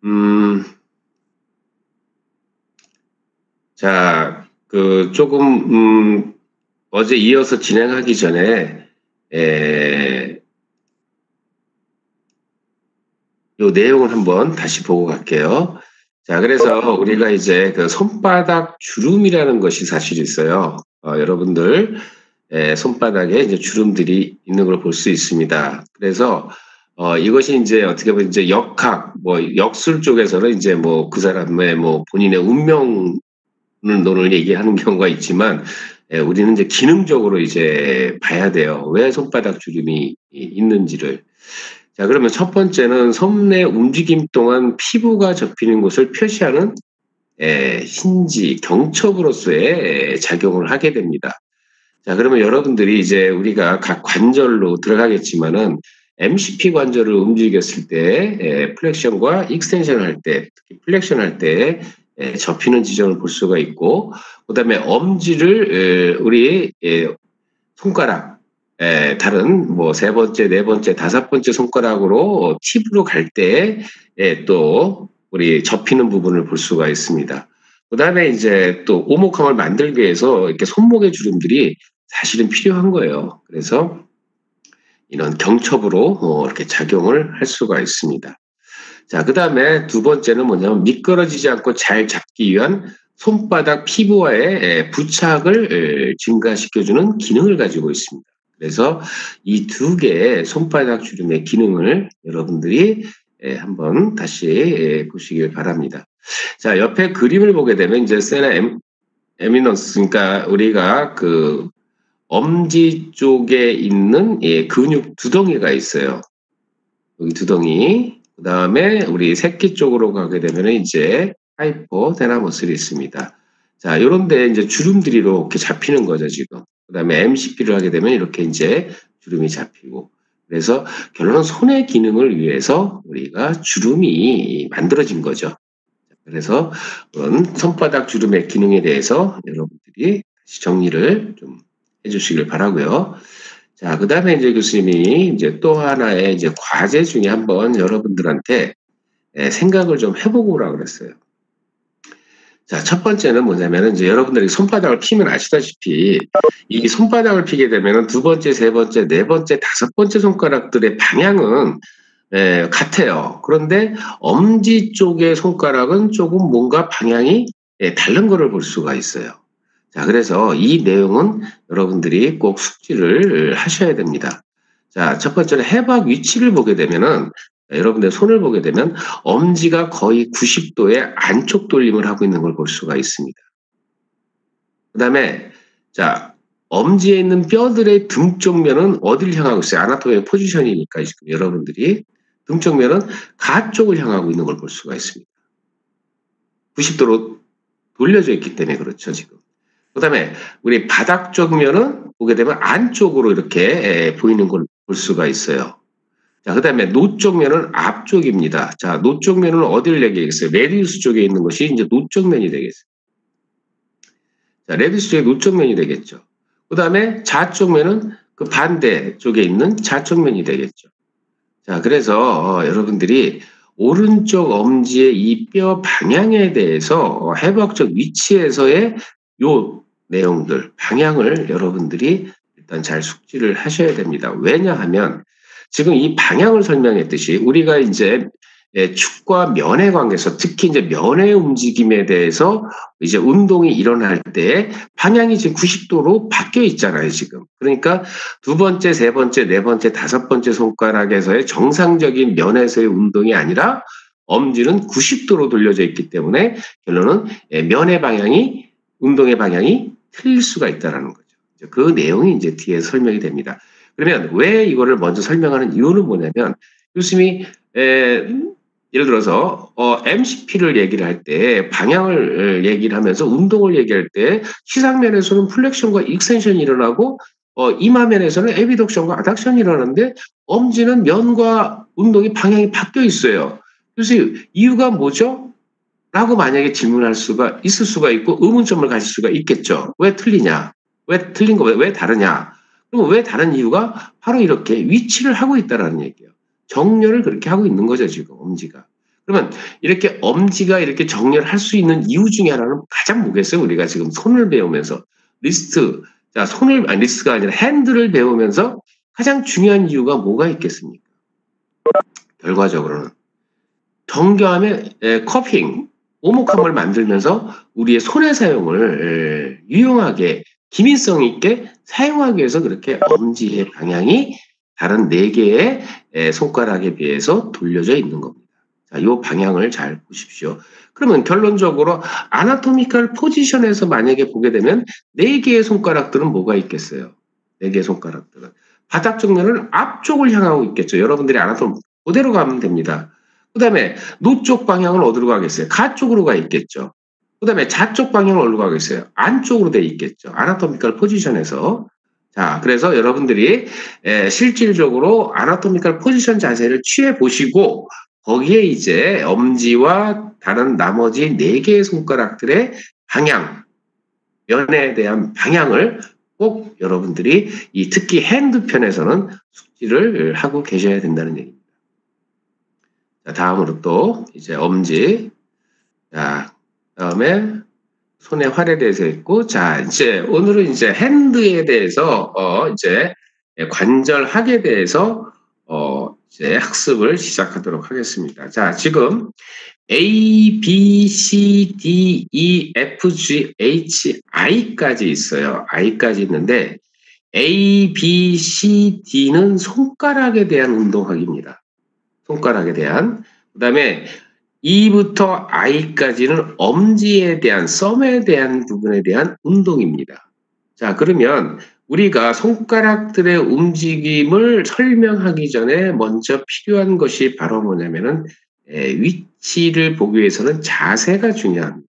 음, 자, 어제 이어서 진행하기 전에, 요 내용을 한번 다시 보고 갈게요. 자, 그래서 우리가 이제 그 손바닥 주름이라는 것이 사실 있어요. 여러분들, 손바닥에 이제 주름들이 있는 걸 볼 수 있습니다. 그래서, 이것이 이제 어떻게 보면 이제 역학, 역술 쪽에서는 이제 그 사람의 본인의 운명론을 얘기하는 경우가 있지만, 우리는 이제 기능적으로 이제 봐야 돼요. 왜 손바닥 주름이 있는지를. 자, 그러면 첫 번째는 손의 움직임 동안 피부가 접히는 곳을 표시하는 힌지, 경첩으로서의 작용을 하게 됩니다. 자, 그러면 여러분들이 이제 우리가 각 관절로 들어가겠지만은 MCP 관절을 움직였을 때 플렉션과 익스텐션 할 때, 특히 플렉션 할 때 접히는 지점을 볼 수가 있고, 그다음에 엄지를 우리 손가락 다른 세 번째, 네 번째, 다섯 번째 손가락으로 팁으로 갈 때 또 우리 접히는 부분을 볼 수가 있습니다. 그다음에 이제 또 오목함을 만들기 위해서 이렇게 손목의 주름들이 사실은 필요한 거예요. 그래서 이런 경첩으로 이렇게 작용을 할 수가 있습니다. 자, 그다음에 두 번째는 뭐냐면 미끄러지지 않고 잘 잡기 위한 손바닥 피부와의 부착을 증가시켜주는 기능을 가지고 있습니다. 그래서 이 두 개의 손바닥 주름의 기능을 여러분들이 한번 다시 보시길 바랍니다. 자, 옆에 그림을 보게 되면 이제 세나 에미넌스, 그러니까 우리가 그 엄지 쪽에 있는 근육 두덩이가 있어요. 여기 두덩이. 그 다음에 우리 새끼 쪽으로 가게 되면 이제 하이포테나머슬이 있습니다. 자, 이런데 이제 주름들이 이렇게 잡히는 거죠, 지금. 그 다음에 MCP를 하게 되면 이렇게 이제 주름이 잡히고. 그래서 결론은 손의 기능을 위해서 우리가 주름이 만들어진 거죠. 그래서 그런 손바닥 주름의 기능에 대해서 여러분들이 다시 정리를 좀 해주시길 바라고요. 자, 그 다음에 이제 교수님이 이제 또 하나의 이제 과제 중에 한번 여러분들한테 생각을 좀 해보고 오라 그랬어요. 자, 첫 번째는 뭐냐면은 이제 여러분들이 손바닥을 피면 아시다시피 이 손바닥을 피게 되면은 두 번째, 세 번째, 네 번째, 다섯 번째 손가락들의 방향은 같아요. 그런데 엄지 쪽의 손가락은 조금 뭔가 방향이 다른 거를 볼 수가 있어요. 자, 그래서 이 내용은 여러분들이 꼭 숙지를 하셔야 됩니다. 자, 첫 번째는 해박 위치를 보게 되면은 여러분들 손을 보게 되면 엄지가 거의 90도의 안쪽 돌림을 하고 있는 걸 볼 수가 있습니다. 그 다음에 자, 엄지에 있는 뼈들의 등쪽 면은 어디를 향하고 있어요? 아나토미의 포지션이니까 지금 여러분들이 등쪽 면은 가 쪽을 향하고 있는 걸 볼 수가 있습니다. 90도로 돌려져 있기 때문에 그렇죠, 지금. 그 다음에 우리 바닥 쪽 면은 보게 되면 안쪽으로 이렇게 보이는 걸 볼 수가 있어요. 자, 그 다음에 노쪽 면은 앞쪽입니다. 자, 노쪽 면은 어디를 얘기하겠어요? 레디우스 쪽에 있는 것이 이제 노쪽 면이 되겠어요. 자, 레디우스 쪽에 노쪽 면이 되겠죠. 그 다음에 좌쪽 면은 그 반대 쪽에 있는 좌쪽 면이 되겠죠. 자, 그래서 여러분들이 오른쪽 엄지의 이 뼈 방향에 대해서 해부학적 위치에서의 요 내용들, 방향을 여러분들이 일단 잘 숙지를 하셔야 됩니다. 왜냐하면 지금 이 방향을 설명했듯이 우리가 이제 축과 면의 관계에서 특히 이제 면의 움직임에 대해서 이제 운동이 일어날 때 방향이 지금 90도로 바뀌어 있잖아요, 지금. 그러니까 두 번째, 세 번째, 네 번째, 다섯 번째 손가락에서의 정상적인 면에서의 운동이 아니라 엄지는 90도로 돌려져 있기 때문에 결론은 면의 방향이, 운동의 방향이 틀릴 수가 있다는 거죠. 그 내용이 이제 뒤에 설명이 됩니다. 그러면 왜 이거를 먼저 설명하는 이유는 뭐냐면 교수님이 예를 들어서 MCP를 얘기를 할 때 방향을 얘기를 하면서 운동을 얘기할 때 시상면에서는 플렉션과 익스텐션이 일어나고 이마면에서는 에비덕션과 아닥션이 일어나는데 엄지는 면과 운동이 방향이 바뀌어 있어요. 그래서 이유가 뭐죠? 라고 만약에 질문할 수가 있을 수가 있고 의문점을 가질 수가 있겠죠. 왜 틀리냐? 왜 틀린 거 왜 다르냐? 그럼 왜 다른 이유가 바로 이렇게 위치를 하고 있다라는 얘기예요. 정렬을 그렇게 하고 있는 거죠, 지금 엄지가. 그러면 이렇게 엄지가 이렇게 정렬을 할 수 있는 이유 중에 하나는 가장 뭐겠어요? 우리가 지금 손을 배우면서 리스트, 자, 리스트가 아니라 핸드를 배우면서 가장 중요한 이유가 뭐가 있겠습니까? 결과적으로는 정교함의 커핑, 오목함을 만들면서 우리의 손의 사용을 유용하게, 기민성 있게 사용하기 위해서 그렇게 엄지의 방향이 다른 4개의 손가락에 비해서 돌려져 있는 겁니다. 자, 이 방향을 잘 보십시오. 그러면 결론적으로 아나토미컬 포지션에서 만약에 보게 되면 4개의 손가락들은 뭐가 있겠어요? 4개의 손가락들은 바닥 정면은 앞쪽을 향하고 있겠죠. 여러분들이 아나토미 그대로 가면 됩니다. 그 다음에 노쪽 방향은 어디로 가겠어요? 가쪽으로 가 있겠죠. 그 다음에 좌쪽 방향은 어디로 가겠어요? 안쪽으로 돼 있겠죠. 아나토미컬 포지션에서. 자, 그래서 여러분들이 실질적으로 아나토미컬 포지션 자세를 취해 보시고 거기에 이제 엄지와 다른 나머지 4개의 손가락들의 방향, 면에 대한 방향을 꼭 여러분들이 특히 핸드 편에서는 숙지를 하고 계셔야 된다는 얘기입니다. 자, 다음으로 또 이제 엄지, 자, 다음에 손의 활에 대해서 했고, 자, 이제 오늘은 이제 핸드에 대해서 이제 관절학에 대해서 이제 학습을 시작하도록 하겠습니다. 자, 지금 A, B, C, D, E, F, G, H, I까지 있어요. I까지 있는데 A, B, C, D는 손가락에 대한 운동학입니다. 손가락에 대한. 그 다음에 E부터 I까지는 엄지에 대한, 썸에 대한 부분에 대한 운동입니다. 자, 그러면 우리가 손가락들의 움직임을 설명하기 전에 먼저 필요한 것이 바로 뭐냐면은 위치를 보기 위해서는 자세가 중요합니다.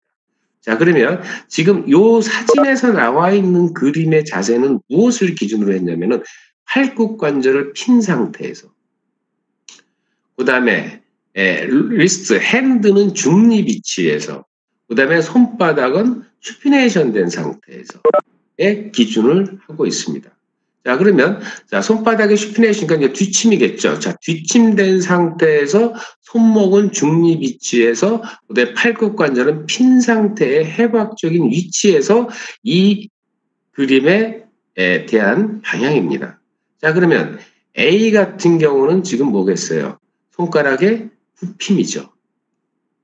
자, 그러면 지금 이 사진에서 나와 있는 그림의 자세는 무엇을 기준으로 했냐면은 팔굽 관절을 핀 상태에서, 그 다음에 리스트, 핸드는 중립 위치에서, 그 다음에 손바닥은 슈피네이션 된 상태에서의 기준을 하고 있습니다. 자, 그러면 자, 손바닥의 슈피네이션이니까 이제 뒷침이겠죠. 자, 뒷침된 상태에서 손목은 중립 위치에서, 그다음에 팔굽 관절은 핀 상태의 해박적인 위치에서 이 그림에 대한 방향입니다. 자, 그러면 A 같은 경우는 지금 뭐겠어요? 손가락의 굽힘이죠.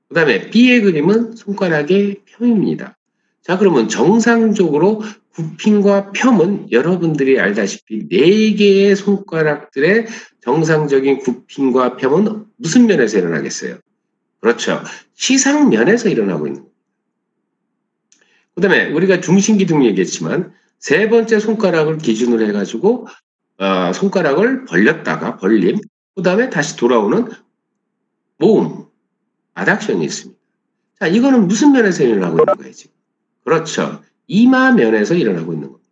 그 다음에 B의 그림은 손가락의 펴입니다. 자, 그러면 정상적으로 굽힘과 펴은 여러분들이 알다시피 4개의 손가락들의 정상적인 굽힘과 펴은 무슨 면에서 일어나겠어요? 그렇죠. 시상면에서 일어나고 있는 겁니다. 그 다음에 우리가 중심기둥 얘기했지만 3번째 손가락을 기준으로 해가지고 손가락을 벌렸다가 벌림, 그 다음에 다시 돌아오는 모음, 아닥션이 있습니다. 자, 이거는 무슨 면에서 일어나고 있는 거예요, 지금? 그렇죠. 이마면에서 일어나고 있는 겁니다.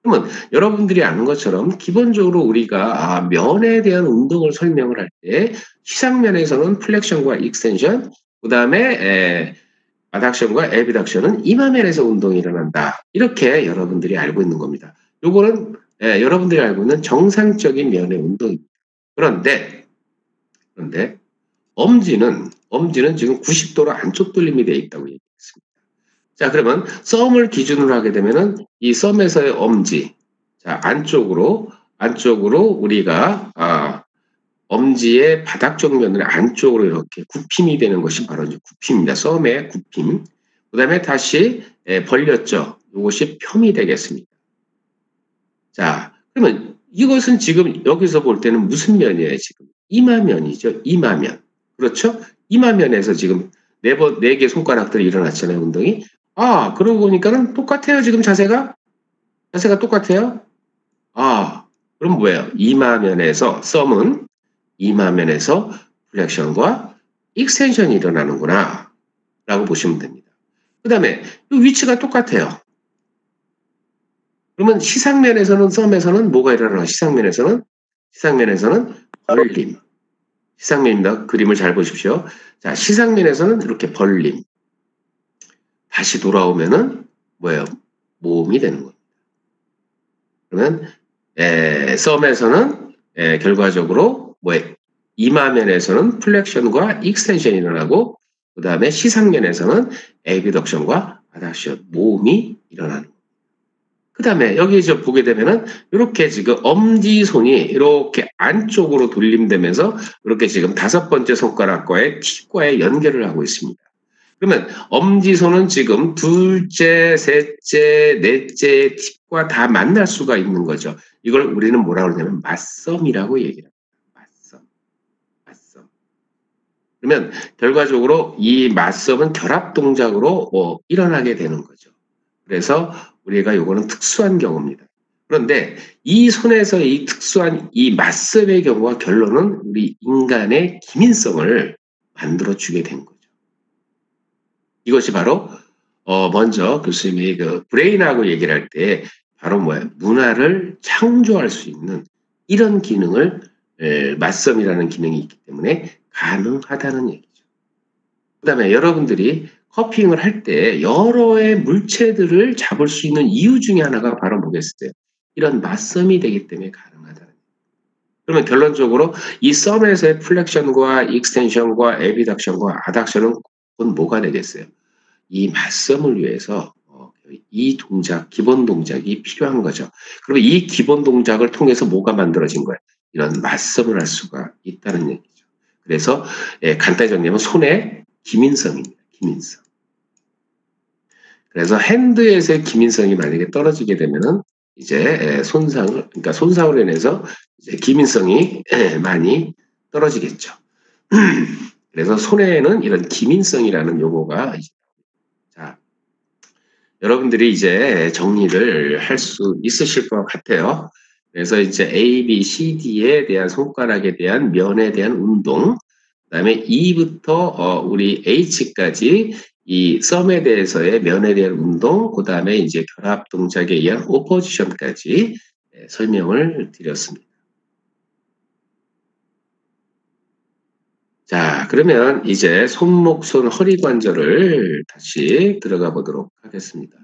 그러면 여러분들이 아는 것처럼 기본적으로 우리가 면에 대한 운동을 설명을 할 때 시상면에서는 플렉션과 익스텐션, 그 다음에 아닥션과 에비닥션은 이마면에서 운동이 일어난다. 이렇게 여러분들이 알고 있는 겁니다. 요거는 여러분들이 알고 있는 정상적인 면의 운동입니다. 그런데 엄지는 지금 90도로 안쪽 돌림이 되어 있다고 얘기했습니다. 자, 그러면 썸을 기준으로 하게 되면은 이 썸에서의 엄지, 자, 안쪽으로 우리가 엄지의 바닥 쪽면을 안쪽으로 이렇게 굽힘이 되는 것이 바로 이제 굽힘입니다. 썸의 굽힘. 그 다음에 다시 벌렸죠. 이것이 펴이 되겠습니다. 자, 그러면 이것은 지금 여기서 볼 때는 무슨 면이에요, 지금? 이마면이죠. 이마면. 그렇죠? 이마면에서 지금 4개 손가락들이 일어났잖아요, 운동이. 그러고 보니까는 똑같아요, 지금 자세가? 자세가 똑같아요? 그럼 뭐예요? 이마면에서, 썸은 이마면에서 플렉션과 익스텐션이 일어나는구나, 라고 보시면 됩니다. 그 다음에 이 위치가 똑같아요. 그러면 시상면에서는, 썸에서는 뭐가 일어나요? 시상면에서는 벌림. 시상면입니다. 그림을 잘 보십시오. 자, 시상면에서는 이렇게 벌림. 다시 돌아오면은 뭐예요? 모음이 되는 겁니다. 그러면 썸에서는 결과적으로 뭐예요? 이마면에서는 플렉션과 익스텐션이 일어나고 그 다음에 시상면에서는 에비덕션과 아닥션, 모음이 일어나는. 그 다음에 여기 이제 보게 되면은 이렇게 지금 엄지손이 이렇게 안쪽으로 돌림되면서 이렇게 지금 5번째 손가락과의 팁과의 연결을 하고 있습니다. 그러면 엄지손은 지금 둘째, 셋째, 넷째 팁과 다 만날 수가 있는 거죠. 이걸 우리는 뭐라고 그러냐면 맞섬이라고 얘기를 합니다. 맞섬. 그러면 결과적으로 이 맞섬은 결합 동작으로 일어나게 되는 거죠. 그래서 우리가 요거는 특수한 경우입니다. 그런데 이 손에서 이 특수한 이 맞섬의 경우와 결론은 우리 인간의 기민성을 만들어주게 된 거죠. 이것이 바로 먼저 교수님이 그 브레인하고 얘기를 할 때 바로 뭐예요? 문화를 창조할 수 있는 이런 기능을 맞섬이라는 기능이 있기 때문에 가능하다는 얘기죠. 그 다음에 여러분들이 커피잉을 할 때 여러의 물체들을 잡을 수 있는 이유 중에 하나가 바로 뭐겠어요? 이런 맞섬이 되기 때문에 가능하다는 거예요. 그러면 결론적으로 이 썸에서의 플렉션과 익스텐션과 에비덕션과 아닥션은 곧 뭐가 되겠어요? 이 맞섬을 위해서 이 동작, 기본 동작이 필요한 거죠. 그러면 이 기본 동작을 통해서 뭐가 만들어진 거예요? 이런 맞섬을 할 수가 있다는 얘기죠. 그래서 간단히 정리하면 손의 기민성입니다. 기민성. 그래서 핸드에서의 기민성이 만약에 떨어지게 되면은 이제 손상으로 인해서 이제 기민성이 많이 떨어지겠죠. 그래서 손에는 이런 기민성이라는 용어가 자, 여러분들이 이제 정리를 할 수 있으실 것 같아요. 그래서 이제 A, B, C, D에 대한 손가락에 대한 면에 대한 운동, 그다음에 E부터 우리 H까지 이 썸에 대해서의 면에 대한 운동, 그다음에 이제 결합 동작에 의한 오포지션까지 설명을 드렸습니다. 자, 그러면 이제 손목, 손, 허리 관절을 다시 들어가 보도록 하겠습니다.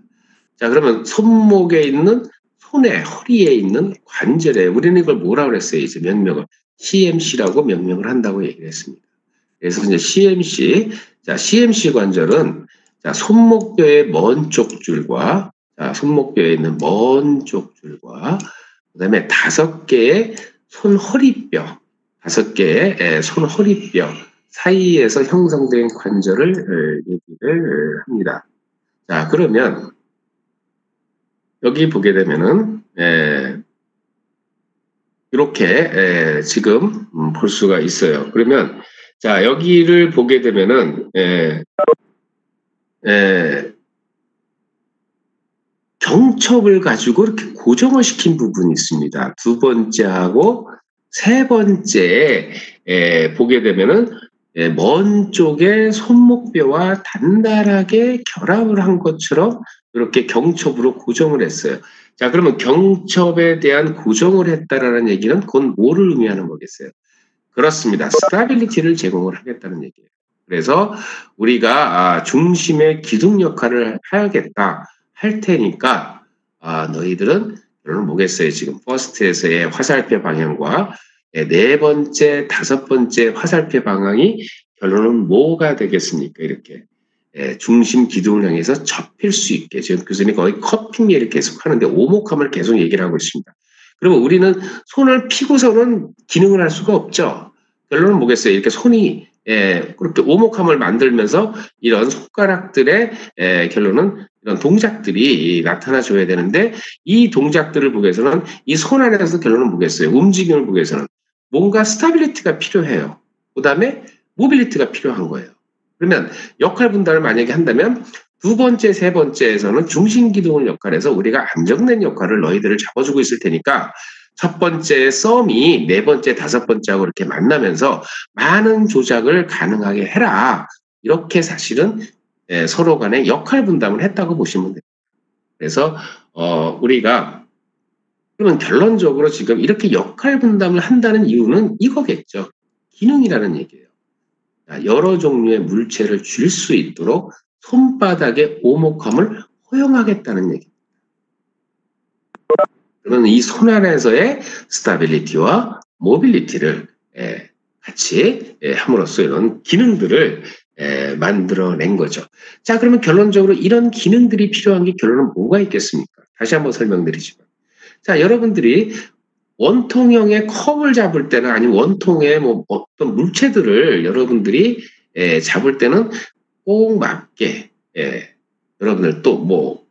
자, 그러면 손목에 있는 손에 허리에 있는 관절에 우리는 이걸 뭐라고 그랬어요? 이제 명명을 CMC라고 명명을 한다고 얘기를 했습니다. 그래서 이제 CMC 관절은 자, 손목뼈의 먼 쪽 줄과 자, 손목뼈에 있는 먼 쪽 줄과 그다음에 5개의 손허리뼈, 5개의 손허리뼈 사이에서 형성된 관절을 얘기를 합니다. 자, 그러면 여기 보게 되면은 이렇게 지금 볼 수가 있어요. 그러면 자, 여기를 보게 되면은 경첩을 가지고 이렇게 고정을 시킨 부분이 있습니다. 2번째하고 3번째에 보게 되면은 먼 쪽에 손목뼈와 단단하게 결합을 한 것처럼 이렇게 경첩으로 고정을 했어요. 자, 그러면 경첩에 대한 고정을 했다라는 얘기는 그건 뭐를 의미하는 거겠어요? 그렇습니다. 스타빌리티를 제공을 하겠다는 얘기예요. 그래서 우리가 중심의 기둥 역할을 해야겠다 할 테니까 너희들은 결론은 뭐겠어요? 지금 퍼스트에서의 화살표 방향과 4번째, 5번째 화살표 방향이 결론은 뭐가 되겠습니까? 이렇게 중심 기둥을 향해서 접힐 수 있게 지금 교수님이 거의 커핑 얘기를 계속 하는데 오목함을 계속 얘기를 하고 있습니다. 그러면 우리는 손을 피고서는 기능을 할 수가 없죠. 결론은 뭐겠어요? 이렇게 손이 그렇게 오목함을 만들면서 이런 손가락들의 결론은 이런 동작들이 나타나줘야 되는데 이 동작들을 보기 위해서는 이 손 안에서 결론은 뭐겠어요? 움직임을 보기 위해서는 뭔가 스타빌리티가 필요해요. 그 다음에 모빌리티가 필요한 거예요. 그러면 역할 분담을 만약에 한다면 2번째, 3번째에서는 중심 기둥을 역할해서 우리가 안정된 역할을 너희들을 잡아주고 있을 테니까 첫 번째 썸이 4번째, 5번째하고 이렇게 만나면서 많은 조작을 가능하게 해라. 이렇게 사실은 서로 간에 역할 분담을 했다고 보시면 됩니다. 그래서 우리가 그러면 결론적으로 지금 이렇게 역할 분담을 한다는 이유는 이거겠죠. 기능이라는 얘기예요. 여러 종류의 물체를 줄 수 있도록 손바닥의 오목함을 허용하겠다는 얘기입니다. 그러면 이 손 안에서의 스타빌리티와 모빌리티를 같이 함으로써 이런 기능들을 만들어낸 거죠. 자, 그러면 결론적으로 이런 기능들이 필요한 게 결론은 뭐가 있겠습니까? 다시 한번 설명드리지만. 자, 여러분들이 원통형의 컵을 잡을 때나 아니면 원통의 뭐 어떤 물체들을 여러분들이 잡을 때는 꼭 맞게 여러분들 또 뭐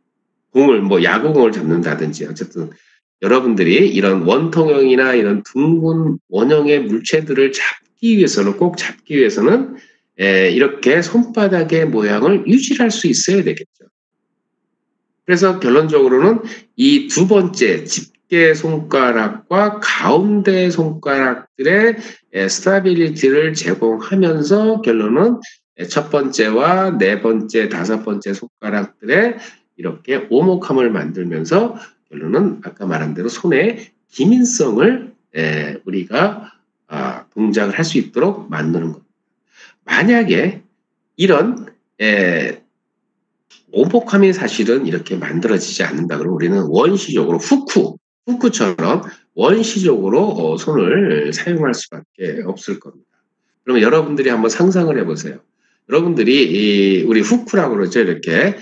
공을 뭐 야구공을 잡는다든지 어쨌든 여러분들이 이런 원통형이나 이런 둥근 원형의 물체들을 잡기 위해서는 꼭 잡기 위해서는 이렇게 손바닥의 모양을 유지할 수 있어야 되겠죠. 그래서 결론적으로는 이 두 번째 집게 손가락과 가운데 손가락들의 스타빌리티를 제공하면서 결론은 첫 번째와 네 번째, 다섯 번째 손가락들의 이렇게 오목함을 만들면서 결론은 아까 말한 대로 손의 기민성을 우리가 동작을 할 수 있도록 만드는 겁니다. 만약에 이런 오목함이 사실은 이렇게 만들어지지 않는다 그러면 우리는 원시적으로 후쿠처럼 원시적으로 손을 사용할 수밖에 없을 겁니다. 그러면 여러분들이 한번 상상을 해보세요. 여러분들이 우리 후쿠라고 그러죠. 이렇게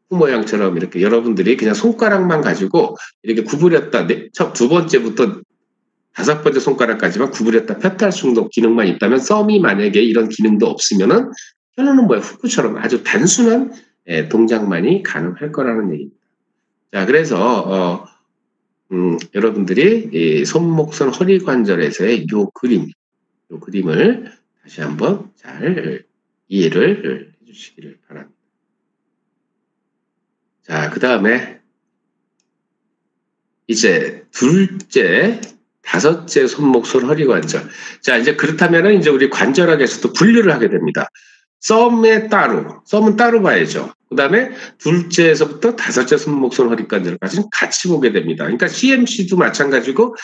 후 모양처럼 이렇게 여러분들이 그냥 손가락만 가지고 이렇게 구부렸다 두 번째부터 다섯 번째 손가락까지만 구부렸다 폈다 할 정도 기능만 있다면 썸이 만약에 이런 기능도 없으면은 결론은 뭐예요? 후쿠처럼 아주 단순한 동작만이 가능할 거라는 얘기입니다. 자, 그래서 여러분들이 이 손목선 허리 관절에서의 요 그림을 다시 한번 잘 이해를 해주시기를 바랍니다. 자, 그 다음에 이제 둘째, 다섯째 손목선 허리 관절. 자, 이제 그렇다면은 이제 우리 관절학에서도 분류를 하게 됩니다. 썸은 따로 봐야죠. 그 다음에 둘째에서부터 다섯째 손목선 허리 관절까지는 같이 보게 됩니다. 그러니까 CMC도 마찬가지고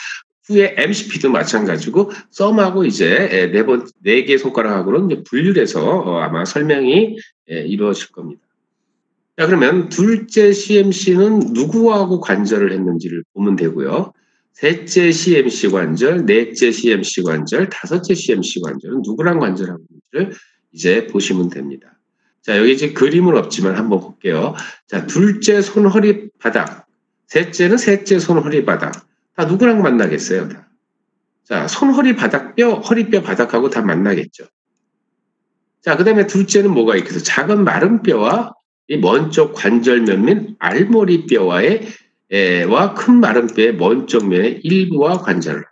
후에 MCP도 마찬가지고 썸하고 이제 네 개 손가락하고는 이제 분류를 해서 아마 설명이 이루어질 겁니다. 자, 그러면 둘째 CMC는 누구하고 관절을 했는지를 보면 되고요. 셋째 CMC 관절, 넷째 CMC 관절, 다섯째 CMC 관절은 누구랑 관절하고 있는지를 이제 보시면 됩니다. 자, 여기 이제 그림은 없지만 한번 볼게요. 자, 둘째 손 허리 바닥, 셋째는 셋째 손 허리 바닥. 다 누구랑 만나겠어요? 다. 자, 손 허리 바닥 허리뼈 바닥하고 다 만나겠죠. 자, 그 다음에 둘째는 뭐가 있겠어요? 작은 마른 뼈와 이 먼 쪽 관절면 및 알머리뼈와의 와 큰 마른 뼈의 먼 쪽 면의 일부와 관절을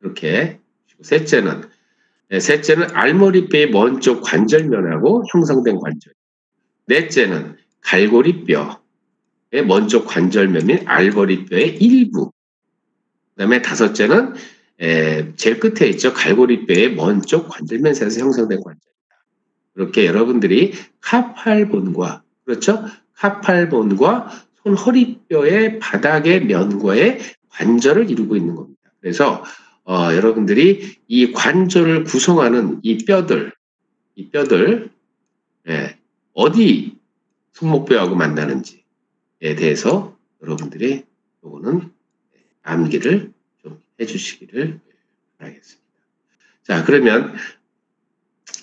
이렇게. 셋째는 알머리뼈의 먼 쪽 관절면하고 형성된 관절. 넷째는 갈고리뼈의 먼 쪽 관절면 및 알머리뼈의 일부. 그 다음에 다섯째는 제일 끝에 있죠. 갈고리뼈의 먼 쪽 관절면 사이에서 형성된 관절입니다. 이렇게 여러분들이 카팔본과 그렇죠? 카팔본과 손 허리뼈의 바닥의 면과의 관절을 이루고 있는 겁니다. 그래서 여러분들이 이 관절을 구성하는 이 뼈들 어디 손목뼈하고 만나는지에 대해서 여러분들이 요거는 암기를 좀 해주시기를 바라겠습니다. 자, 그러면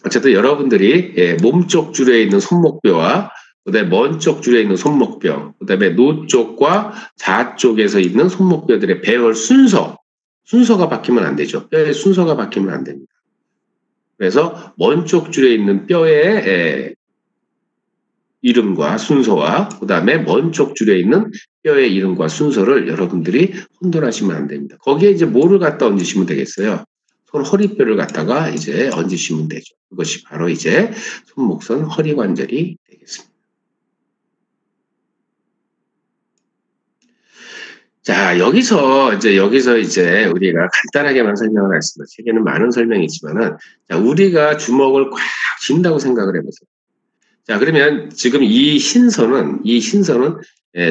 어쨌든 여러분들이 몸쪽 줄에 있는 손목뼈와 그다음에 먼 쪽 줄에 있는 손목뼈, 그다음에 노 쪽과 좌 쪽에서 있는 손목뼈들의 배열 순서가 바뀌면 안 되죠. 뼈의 순서가 바뀌면 안 됩니다. 그래서 먼 쪽 줄에 있는 뼈의 이름과 순서와 그다음에 먼 쪽 줄에 있는 뼈의 이름과 순서를 여러분들이 혼돈하시면 안 됩니다. 거기에 이제 뭐를 갖다 얹으시면 되겠어요? 손 허리뼈를 갖다가 이제 얹으시면 되죠. 그것이 바로 이제 손목선 허리 관절이 되겠습니다. 자, 여기서 이제 우리가 간단하게만 설명을 하겠습니다. 책에는 많은 설명이 있지만은, 자, 우리가 주먹을 꽉 쥔다고 생각을 해보세요. 자, 그러면 지금 이 신선은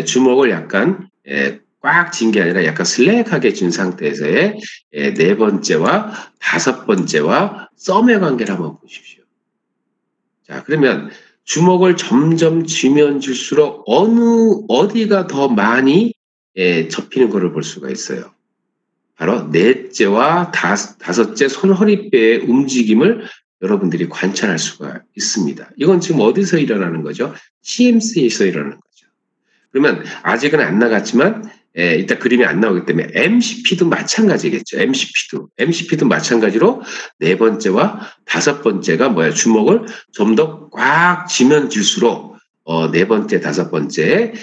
주먹을 약간 꽉 쥔 게 아니라 약간 슬랙하게 쥔 상태에서의 네 번째와 다섯 번째와 썸의 관계를 한번 보십시오. 자, 그러면 주먹을 점점 쥐면 쥘수록 어디가 더 많이 접히는 것을 볼 수가 있어요. 바로 넷째와 다섯째 손허리뼈의 움직임을 여러분들이 관찰할 수가 있습니다. 이건 지금 어디서 일어나는 거죠? CMC에서 일어나는 거죠. 그러면 아직은 안 나갔지만 이따 그림이 안 나오기 때문에 MCP도 마찬가지겠죠. MCP도 마찬가지로 네 번째와 다섯 번째가 뭐야? 주먹을 좀 더 꽉 쥐면 쥘수록 네 번째, 다섯 번째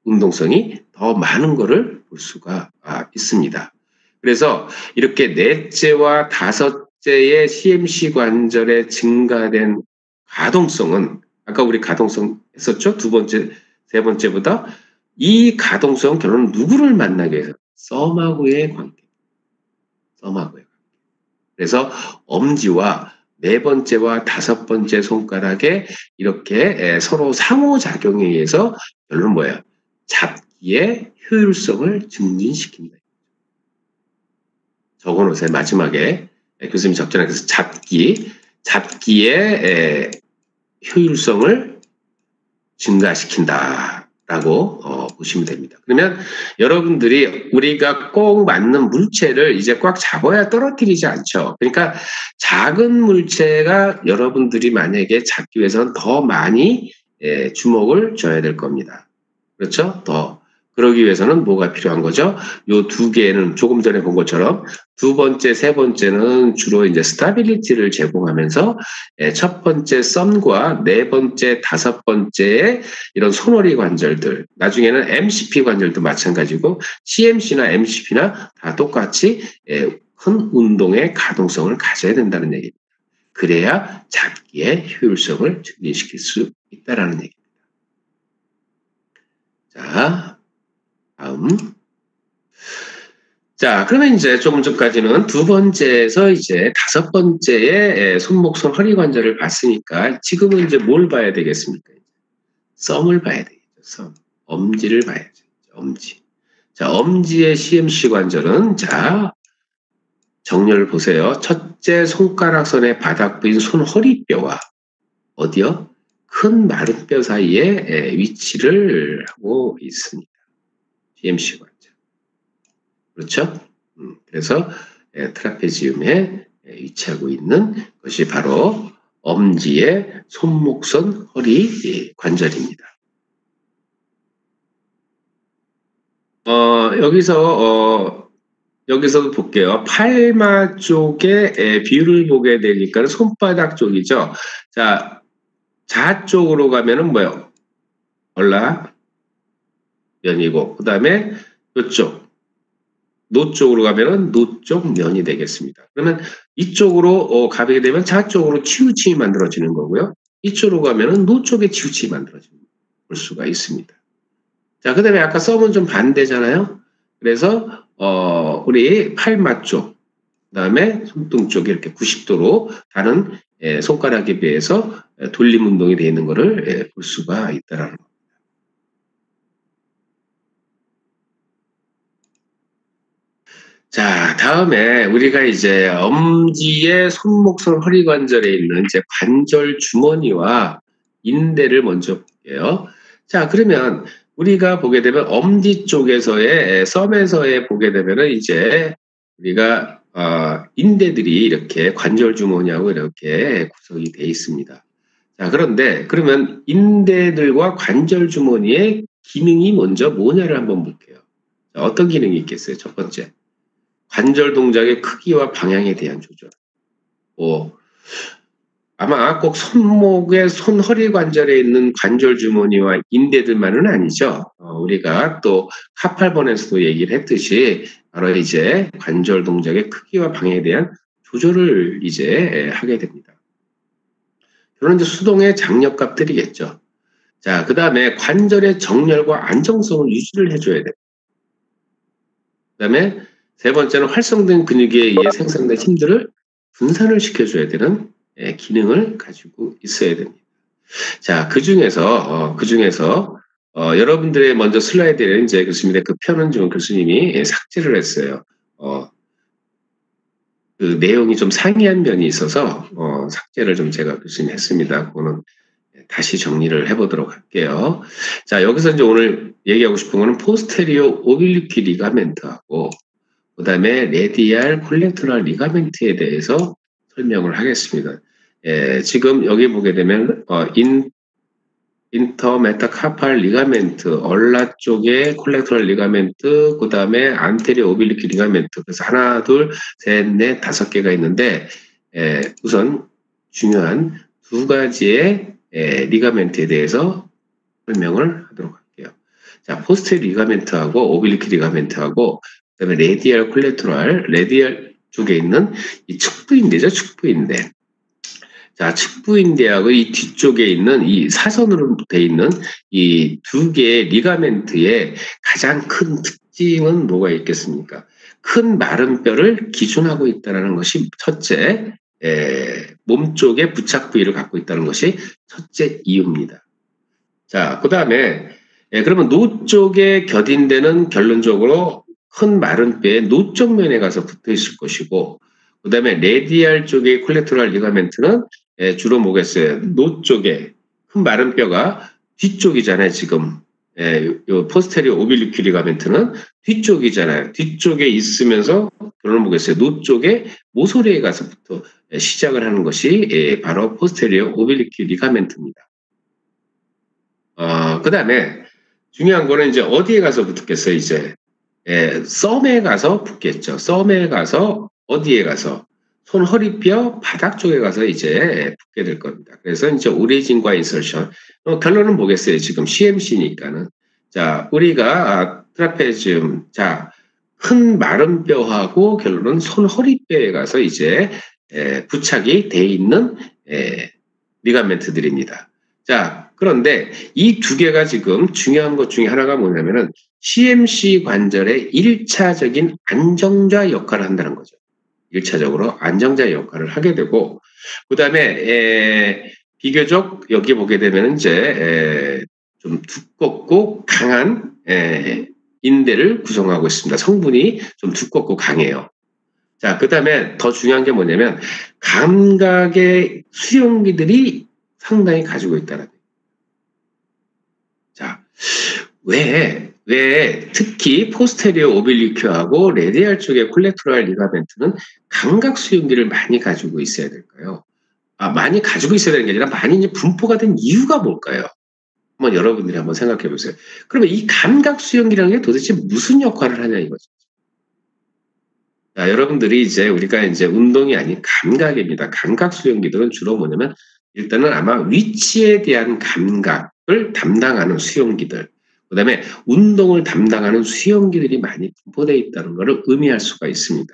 운동성이 더 많은 거를 볼 수가 있습니다. 그래서 이렇게 넷째와 다섯째의 CMC 관절의 증가된 가동성은 아까 우리 가동성 했었죠? 두 번째, 세 번째보다 이 가동성 결론은 누구를 만나게 해서 썸하고의 관계. 그래서 엄지와 네 번째와 다섯 번째 손가락에 이렇게 서로 상호작용에 의해서 결론은 뭐예요? 잡기의 효율성을 증진시킨다. 적어놓으세요. 마지막에 교수님이 적절하게 잡기의 효율성을 증가시킨다라고 보시면 됩니다. 그러면 여러분들이 우리가 꼭 맞는 물체를 이제 꽉 잡아야 떨어뜨리지 않죠. 그러니까 작은 물체가 여러분들이 만약에 잡기 위해서는 더 많이 주목을 줘야 될 겁니다. 그렇죠? 그러기 위해서는 뭐가 필요한 거죠? 요 두 개는 조금 전에 본 것처럼 두 번째, 세 번째는 주로 이제 스타빌리티를 제공하면서 첫 번째 썸과 네 번째, 다섯 번째의 이런 손허리 관절들, 나중에는 MCP 관절도 마찬가지고 CMC나 MCP나 다 똑같이 큰 운동의 가동성을 가져야 된다는 얘기입니다. 그래야 잡기의 효율성을 증진시킬 수 있다라는 얘기입니다. 자, 다음. 자, 그러면 이제 조금 전까지는 두 번째에서 이제 다섯 번째의 손목, 손, 허리 관절을 봤으니까 지금은 이제 뭘 봐야 되겠습니까? 썸을 봐야 되겠죠. 썸. 엄지를 봐야죠. 엄지. 자, 엄지의 CMC 관절은 자, 정렬을 보세요. 첫째 손가락 선의 바닥 부인 손 허리뼈와 어디요? 큰 마른 뼈 사이에 위치를 하고 있습니다. CMC 관절. 그렇죠? 그래서 트라페지움에 위치하고 있는 것이 바로 엄지의 손목선 허리 관절입니다. 여기서도 볼게요. 팔마 쪽에 비율을 보게 되니까 손바닥 쪽이죠. 자, 좌쪽으로 가면은 뭐예요? 얼라 면이고, 그 다음에 이쪽 노 쪽으로 가면은 노 쪽 면이 되겠습니다. 그러면 이쪽으로 가게 되면 좌쪽으로 치우침이 만들어지는 거고요. 이쪽으로 가면은 노 쪽에 치우침이 만들어지는 볼 수가 있습니다. 자, 그 다음에 아까 썸은 좀 반대잖아요. 그래서 우리 팔마 쪽, 그 다음에 손등 쪽이 이렇게 90도로 다른 손가락에 비해서 돌림 운동이 되어 있는 것을 볼 수가 있다라는 겁니다. 자, 다음에 우리가 이제 엄지의 손목선 허리 관절에 있는 이제 관절 주머니와 인대를 먼저 볼게요. 자, 그러면 우리가 보게 되면 엄지 쪽에서의 썸에서의 보게 되면은 이제 우리가 인대들이 이렇게 관절 주머니하고 이렇게 구성이 되어 있습니다. 자, 그런데 그러면 인대들과 관절 주머니의 기능이 먼저 뭐냐를 한번 볼게요. 자, 어떤 기능이 있겠어요? 첫 번째. 관절 동작의 크기와 방향에 대한 조절. 아마 꼭 손목의 손허리 관절에 있는 관절 주머니와 인대들만은 아니죠. 우리가 또 카팔본에서도 얘기를 했듯이 바로 이제 관절 동작의 크기와 방향에 대한 조절을 이제 하게 됩니다. 그런 이제 수동의 장력값들이겠죠. 자, 그 다음에 관절의 정렬과 안정성을 유지를 해줘야 돼요. 그 다음에 세 번째는 활성된 근육에 의해 생성된 힘들을 분산을 시켜줘야 되는 기능을 가지고 있어야 됩니다. 자, 그 중에서 여러분들의 먼저 슬라이드에 이제 교수님의 그 편은 좀 교수님이 삭제를 했어요. 그 내용이 좀 상이한 면이 있어서 삭제를 좀 제가 교수님 했습니다. 그거는 다시 정리를 해보도록 할게요. 자, 여기서 이제 오늘 얘기하고 싶은 거는 포스테리오 오빌리퀴 리가멘트하고 그다음에 레디알 콜렉터럴 리가멘트에 대해서 설명을 하겠습니다. 지금 여기 보게 되면 인터메타카팔 리가멘트, 얼라 쪽에 콜렉터럴 리가멘트, 그 다음에 안테리어 오빌리크 리가멘트. 그래서 하나, 둘, 셋, 넷, 5개가 있는데 우선 중요한 두 가지의 리가멘트에 대해서 설명을 하도록 할게요. 자, 포스테리어 리가멘트하고 오빌리크 리가멘트하고 그다음에 레디알 콜렉터럴, 레디알 쪽에 있는 이 측부인대죠, 측부인대. 자, 측부인대하고 이 뒤쪽에 있는 이 사선으로 돼 있는 이 두 개의 리가멘트의 가장 큰 특징은 뭐가 있겠습니까? 큰 마른 뼈를 기준하고 있다는 것이 첫째, 몸 쪽에 부착 부위를 갖고 있다는 것이 첫째 이유입니다. 자, 그 다음에 그러면 노 쪽에 겨딘대는 결론적으로 큰 마른 뼈의 노 쪽 면에 가서 붙어 있을 것이고, 그 다음에 레디알 쪽의 콜렉터럴 리가멘트는 주로 뭐겠어요? 노 쪽에 큰 마른 뼈가 뒤쪽이잖아요, 지금. 요 포스테리어 오빌리큐 리가멘트는 뒤쪽이잖아요. 뒤쪽에 있으면서 결론은 뭐겠어요? 노 쪽에 모서리에 가서부터 시작을 하는 것이 바로 포스테리어 오빌리큐 리가멘트입니다. 그 다음에 중요한 거는 이제 어디에 가서 붙겠어요, 이제? 썸에 가서 붙겠죠. 썸에 가서 어디에 가서? 손 허리뼈 바닥 쪽에 가서 이제 붙게 될 겁니다. 그래서 이제 오리진과 인설션. 결론은 뭐겠어요? 지금 CMC니까는. 자, 우리가 트라페지움. 자, 큰 마른 뼈하고 결론은 손 허리뼈에 가서 이제 부착이 돼 있는 리가멘트들입니다. 자, 그런데 이 두 개가 지금 중요한 것 중에 하나가 뭐냐면은 CMC 관절의 1차적인 안정자 역할을 한다는 거죠. 1차적으로 안정자 역할을 하게 되고, 그 다음에 비교적 여기 보게 되면 이제 좀 두껍고 강한 인대를 구성하고 있습니다. 성분이 좀 두껍고 강해요. 자, 그 다음에 더 중요한 게 뭐냐면 감각의 수용기들이 상당히 가지고 있다는 거예요. 자, 왜 특히 포스테리어 오빌리큐하고 레디알 쪽의 콜렉터럴 리가멘트는 감각 수용기를 많이 가지고 있어야 될까요? 많이 가지고 있어야 되는 게 아니라 많이 이제 분포가 된 이유가 뭘까요? 한번 여러분들이 한번 생각해 보세요. 그러면 이 감각 수용기라는 게 도대체 무슨 역할을 하냐 이거죠. 자, 여러분들이 이제 우리가 이제 운동이 아닌 감각입니다. 감각 수용기들은 주로 뭐냐면 일단은 아마 위치에 대한 감각을 담당하는 수용기들, 그 다음에 운동을 담당하는 수용기들이 많이 분포되어 있다는 것을 의미할 수가 있습니다.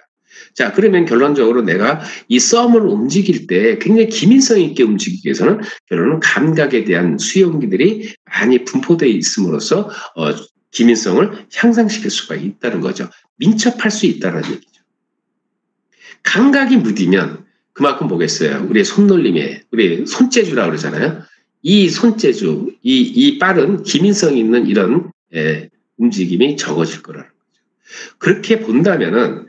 자, 그러면 결론적으로 내가 이 썸을 움직일 때 굉장히 기민성 있게 움직이기 위해서는 결론은 감각에 대한 수용기들이 많이 분포되어 있음으로써 기민성을 향상시킬 수가 있다는 거죠. 민첩할 수 있다는 얘기죠. 감각이 무디면 그만큼 뭐겠어요? 우리의 손놀림에, 우리 손재주라고 그러잖아요. 이 손재주, 이 빠른 기민성 있는 이런 움직임이 적어질 거라는 거죠. 그렇게 본다면은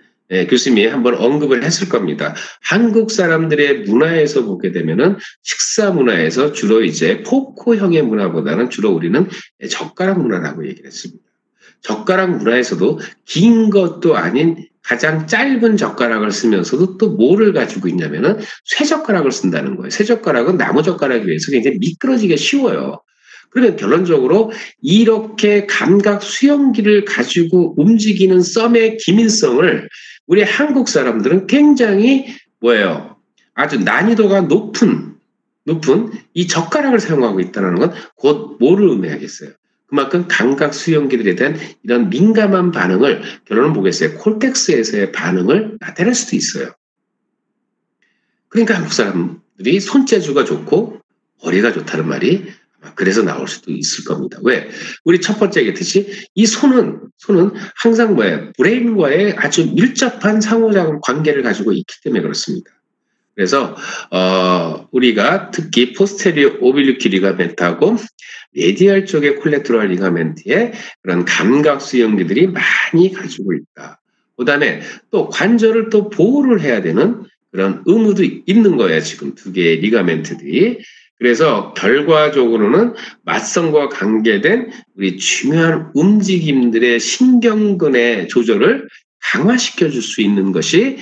교수님이 한번 언급을 했을 겁니다. 한국 사람들의 문화에서 보게 되면은 식사 문화에서 주로 이제 포크형의 문화보다는 주로 우리는 젓가락 문화라고 얘기를 했습니다. 젓가락 문화에서도 긴 것도 아닌 가장 짧은 젓가락을 쓰면서도 또 뭐를 가지고 있냐면은 쇠젓가락을 쓴다는 거예요. 쇠젓가락은 나무젓가락에 비해서 굉장히 미끄러지기 쉬워요. 그러면 결론적으로 이렇게 감각 수용기를 가지고 움직이는 썸의 기민성을 우리 한국 사람들은 굉장히 뭐예요? 아주 난이도가 높은 이 젓가락을 사용하고 있다는 건 곧 뭐를 의미하겠어요? 그만큼 감각 수용기들에 대한 이런 민감한 반응을 결론은 뭐겠어요? 콜텍스에서의 반응을 나타낼 수도 있어요. 그러니까 한국 사람들이 손재주가 좋고 머리가 좋다는 말이 그래서 나올 수도 있을 겁니다. 왜? 우리 첫 번째 얘기했듯이 이 손은 항상 뭐예요? 브레인과의 아주 밀접한 상호작용 관계를 가지고 있기 때문에 그렇습니다. 그래서 우리가 특히 포스테리어 오빌리큐 리가멘트하고 레디알 쪽의 콜렉터럴 리가멘트에 그런 감각 수용기들이 많이 가지고 있다. 그 다음에 또 관절을 또 보호를 해야 되는 그런 의무도 있는 거예요. 지금 두 개의 리가멘트들이. 그래서 결과적으로는 맞선과 관계된 우리 중요한 움직임들의 신경근의 조절을 강화시켜 줄 수 있는 것이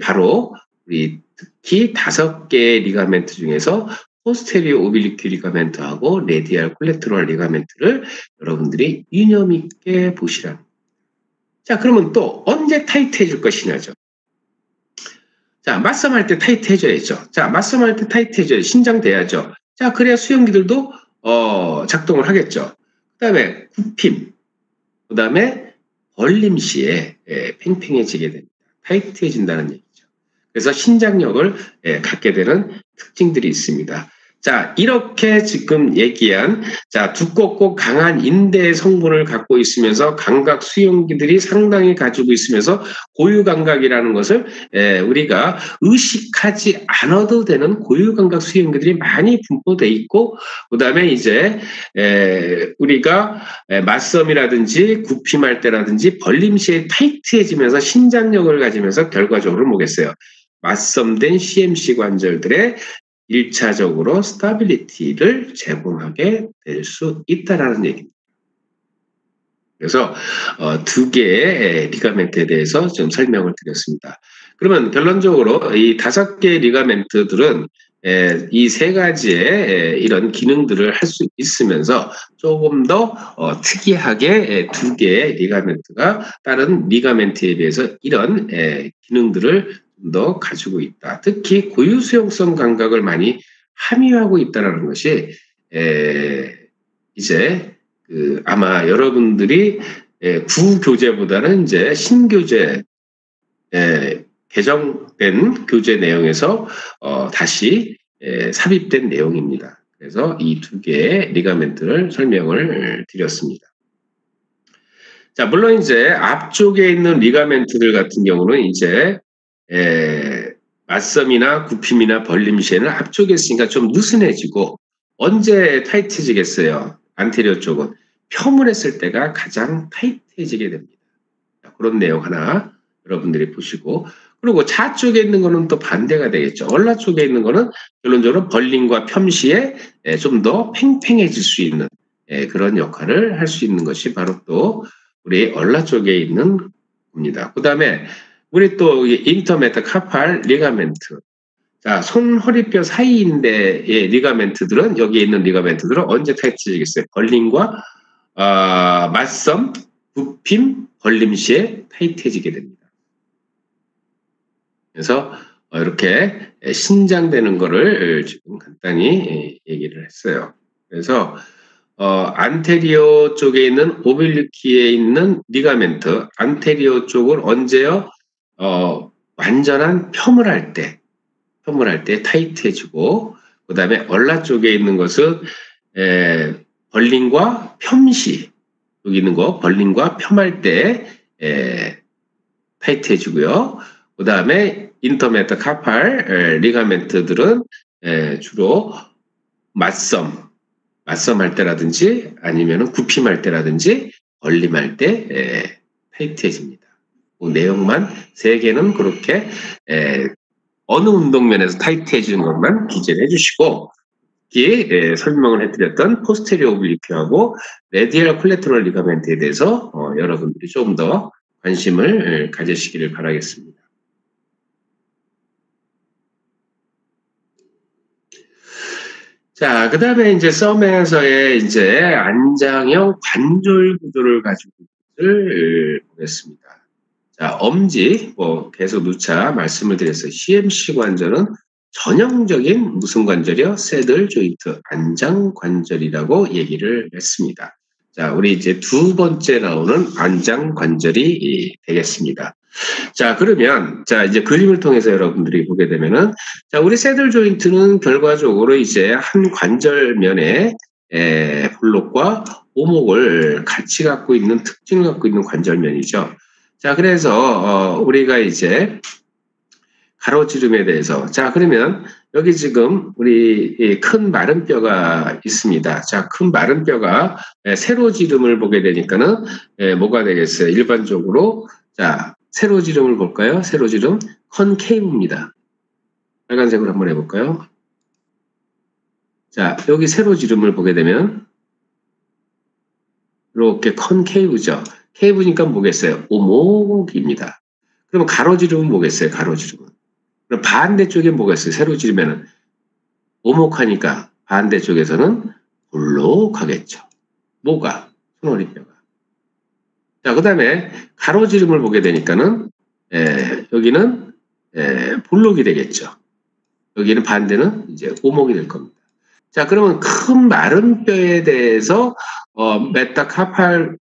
바로 우리 특히 5개의 리가멘트 중에서 포스테리어 오빌리퀴 리가멘트하고 레디알 콜레테럴 리가멘트를 여러분들이 유념 있게 보시라. 자, 그러면 또 언제 타이트해 줄 것이냐죠. 자, 맞섬할 때 타이트해 줘야죠. 자, 맞섬할 때 타이트해 줘야 신장돼야죠. 자, 그래야 수용기들도 작동을 하겠죠. 그다음에 굽힘, 그다음에 벌림 시에 팽팽해지게 됩니다. 타이트해진다는 얘기죠. 그래서 신장력을 갖게 되는 특징들이 있습니다. 자, 이렇게 지금 얘기한 자, 두껍고 강한 인대의 성분을 갖고 있으면서 감각 수용기들이 상당히 가지고 있으면서 고유 감각이라는 것을 우리가 의식하지 않아도 되는 고유 감각 수용기들이 많이 분포돼 있고, 그다음에 이제 우리가 맞섬이라든지 굽힘할 때라든지 벌림 시에 타이트해지면서 신장력을 가지면서 결과적으로 뭐겠어요? 맞섬된 CMC 관절들의 1차적으로 스타빌리티를 제공하게 될 수 있다라는 얘기입니다. 그래서 2개의 리가멘트에 대해서 좀 설명을 드렸습니다. 그러면 결론적으로 이 5개의 리가멘트들은 이 3가지의 이런 기능들을 할 수 있으면서 조금 더 특이하게 2개의 리가멘트가 다른 리가멘트에 비해서 이런 기능들을 더 가지고 있다. 특히 고유 수용성 감각을 많이 함유하고 있다는 것이 이제 아마 여러분들이 구교재보다는 이제 신교재 개정된 교재 내용에서 다시 삽입된 내용입니다. 그래서 이 2개의 리가멘트를 설명을 드렸습니다. 자, 물론 이제 앞쪽에 있는 리가멘트들 같은 경우는 이제 맞섬이나 굽힘이나 벌림 시에는 앞쪽에 있으니까 좀 느슨해지고, 언제 타이트해지겠어요? 안테리어 쪽은 펴물했을 때가 가장 타이트해지게 됩니다. 자, 그런 내용 하나 여러분들이 보시고, 그리고 좌쪽에 있는 거는 또 반대가 되겠죠. 얼라 쪽에 있는 거는 결론적으로 벌림과 펴 시에 좀 더 팽팽해질 수 있는 그런 역할을 할 수 있는 것이 바로 또 우리 얼라 쪽에 있는 겁니다. 그 다음에 우리 또 인터메타카팔 리가멘트. 자, 손 허리뼈 사이인데의 리가멘트들은, 여기에 있는 리가멘트들은 언제 타이트해지겠어요? 벌림과 맞섬, 굽힘, 벌림 시에 타이트해지게 됩니다. 그래서 이렇게 신장되는 거를 지금 간단히 얘기를 했어요. 그래서 안테리어 쪽에 있는 오빌리퀴에 있는 리가멘트, 안테리어 쪽을 언제요? 완전한 펴물 할 때 타이트해지고, 그 다음에 얼라 쪽에 있는 것은 벌림과 펴시, 여기 있는 거 벌림과 펴할 때 타이트해지고요. 그 다음에 인터메타카팔 리가멘트들은 주로 맞섬할 때라든지 아니면 굽힘할 때라든지 벌림할 때 타이트해집니다. 그 내용만 3개는 그렇게 어느 운동면에서 타이트해지는 것만 기재를 해주시고, 설명을 해드렸던 포스테리어 오블리퀴하고 레디얼 콜레테럴 리가멘트에 대해서 여러분들이 좀 더 관심을 가지시기를 바라겠습니다. 자, 그 다음에 이제 썸에서의 이제 안장형 관절 구조를 가지고 보겠습니다. 자, 엄지, 계속 누차 말씀을 드렸어요. CMC 관절은 전형적인 무슨 관절이요? 새들 조인트, 안장 관절이라고 얘기를 했습니다. 자, 우리 이제 2번째 나오는 안장 관절이 되겠습니다. 자, 그러면, 자, 이제 그림을 통해서 여러분들이 보게 되면은, 자, 우리 새들 조인트는 결과적으로 이제 한 관절면에, 볼록과 오목을 같이 갖고 있는 특징을 갖고 있는 관절면이죠. 자, 그래서, 우리가 이제, 가로지름에 대해서. 자, 그러면, 여기 지금 우리 큰 마른 뼈가 있습니다. 자, 큰 마른 뼈가 세로지름을 보게 되니까는, 뭐가 되겠어요? 일반적으로, 자, 세로지름을 볼까요? 세로지름 컨케이브입니다. 빨간색으로 한번 해볼까요? 자, 여기 세로지름을 보게 되면 이렇게 컨케이브죠. 케이브니까 뭐겠어요? 오목입니다. 그러면 가로지름은 뭐겠어요? 가로지름은. 그럼 반대쪽에 뭐겠어요? 세로 지르면은 오목하니까 반대쪽에서는 볼록하겠죠. 뭐가? 손오리뼈가. 자, 그 다음에 가로지름을 보게 되니까는 여기는 볼록이 되겠죠. 여기는 반대는 이제 오목이 될 겁니다. 자, 그러면 큰 마른 뼈에 대해서 메타카팔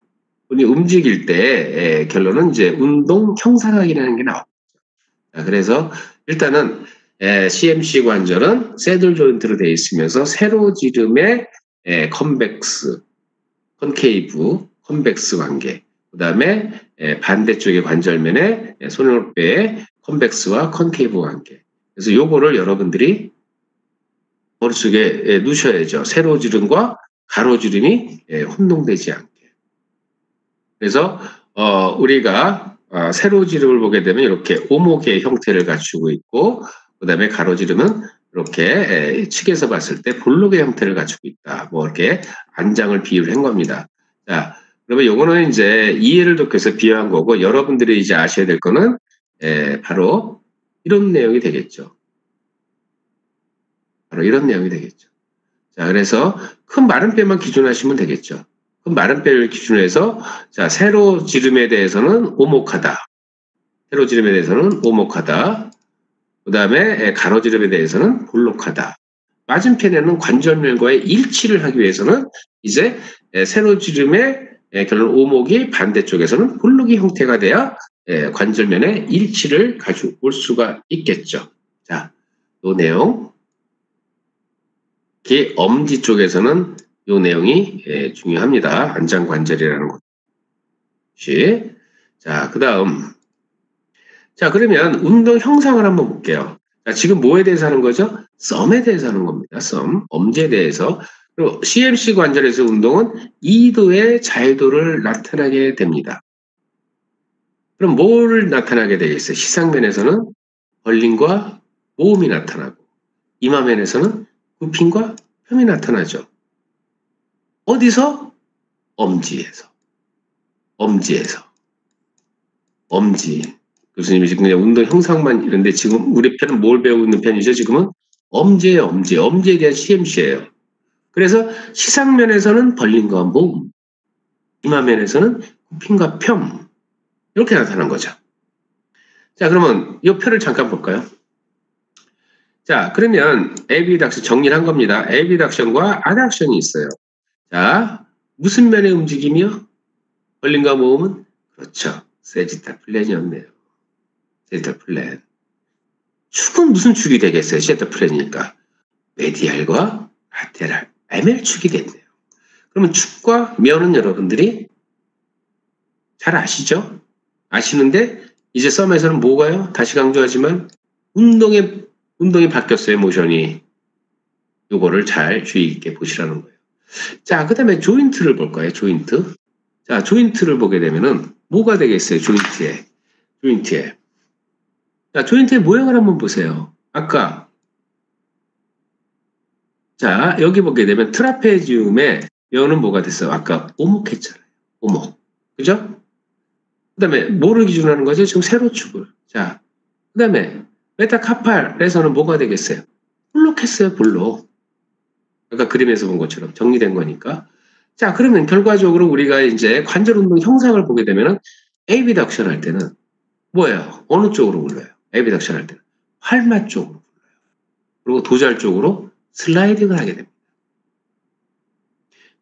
이 움직일 때 결론은 이제 운동 형상학이라는 게 나옵니다. 자, 그래서 일단은 CMC 관절은 새들 조인트로 되어 있으면서 세로지름의 컨벡스, 컨케이브, 컨벡스 관계, 그 다음에 반대쪽의 관절면에 손목뼈의 컨벡스와 컨케이브 관계. 그래서 요거를 여러분들이 머릿속에 넣으셔야죠. 세로지름과 가로지름이 혼동되지 않게. 그래서 우리가 세로지름을 보게 되면 이렇게 오목의 형태를 갖추고 있고, 그 다음에 가로지름은 이렇게 측에서 봤을 때 볼록의 형태를 갖추고 있다. 뭐 이렇게 안장을 비유를 한 겁니다. 자, 그러면 요거는 이제 이해를 돕기 위해서 비유한 거고, 여러분들이 이제 아셔야 될 거는 바로 이런 내용이 되겠죠. 바로 이런 내용이 되겠죠. 자, 그래서 큰 마른 뼈만 기준하시면 되겠죠. 큰 마른 뼈를 기준으로 해서, 자, 세로지름에 대해서는 오목하다. 세로지름에 대해서는 오목하다. 그 다음에 가로지름에 대해서는 볼록하다. 맞은편에는 관절면과의 일치를 하기 위해서는 이제 세로지름의 결론 오목이 반대쪽에서는 볼록의 형태가 돼야 관절면의 일치를 가져올 수가 있겠죠. 자, 이 내용. 특히 엄지 쪽에서는 이 내용이 중요합니다. 안장관절이라는 것이. 자, 그 다음. 자, 그러면 운동 형상을 한번 볼게요. 자, 지금 뭐에 대해서 하는 거죠? 썸에 대해서 하는 겁니다. 썸, 엄지에 대해서. 그리고 CMC 관절에서 운동은 이도의 자유도를 나타나게 됩니다. 그럼 뭘 나타나게 되겠어요? 시상면에서는 벌림과 모음이 나타나고, 이마면에서는 굽힘과 펴이 나타나죠. 어디서? 엄지에서. 엄지에서. 엄지. 교수님이 지금 그냥 운동 형상만 이런데 지금 우리 편은 뭘 배우고 있는 편이죠? 지금은 엄지예요, 엄지. 엄지에 대한 CMC예요. 그래서 시상면에서는 벌림과 모음, 이마면에서는 굽힘과 펴 이렇게 나타난 거죠. 자, 그러면 이 표를 잠깐 볼까요? 자, 그러면 에비덕션 정리를 한 겁니다. 에비덕션과 아덕션이 있어요. 자, 무슨 면의 움직임이요? 벌림과 모음은? 그렇죠. 세지탈 플랜이었네요. 세지탈 플랜. 축은 무슨 축이 되겠어요? 세지탈 플랜이니까. 메디알과 라테랄, ML축이 됐네요. 그러면 축과 면은 여러분들이 잘 아시죠? 아시는데 이제 썸에서는 뭐가요? 다시 강조하지만 운동이 바뀌었어요. 모션이. 요거를 잘 주의 있게 보시라는 거예요. 자, 그 다음에 조인트를 볼까요? 조인트. 자, 조인트를 보게 되면은 뭐가 되겠어요? 조인트에. 자, 조인트의 모양을 한번 보세요. 아까 자, 여기 보게 되면 트라페지움의 면은 뭐가 됐어요? 아까 오목했잖아요. 오목. 그죠? 그 다음에 뭐를 기준으로 하는 거죠? 지금 세로축을. 자, 그 다음에 메타카팔에서는 뭐가 되겠어요? 볼록했어요. 볼록. 아까 그림에서 본 것처럼 정리된 거니까. 자, 그러면 결과적으로 우리가 이제 관절 운동 형상을 보게 되면은 에비덕션 할 때는 뭐예요? 어느 쪽으로 굴러요? 에비덕션 할 때는 활마 쪽으로 굴러요. 그리고 도잘 쪽으로 슬라이딩을 하게 됩니다.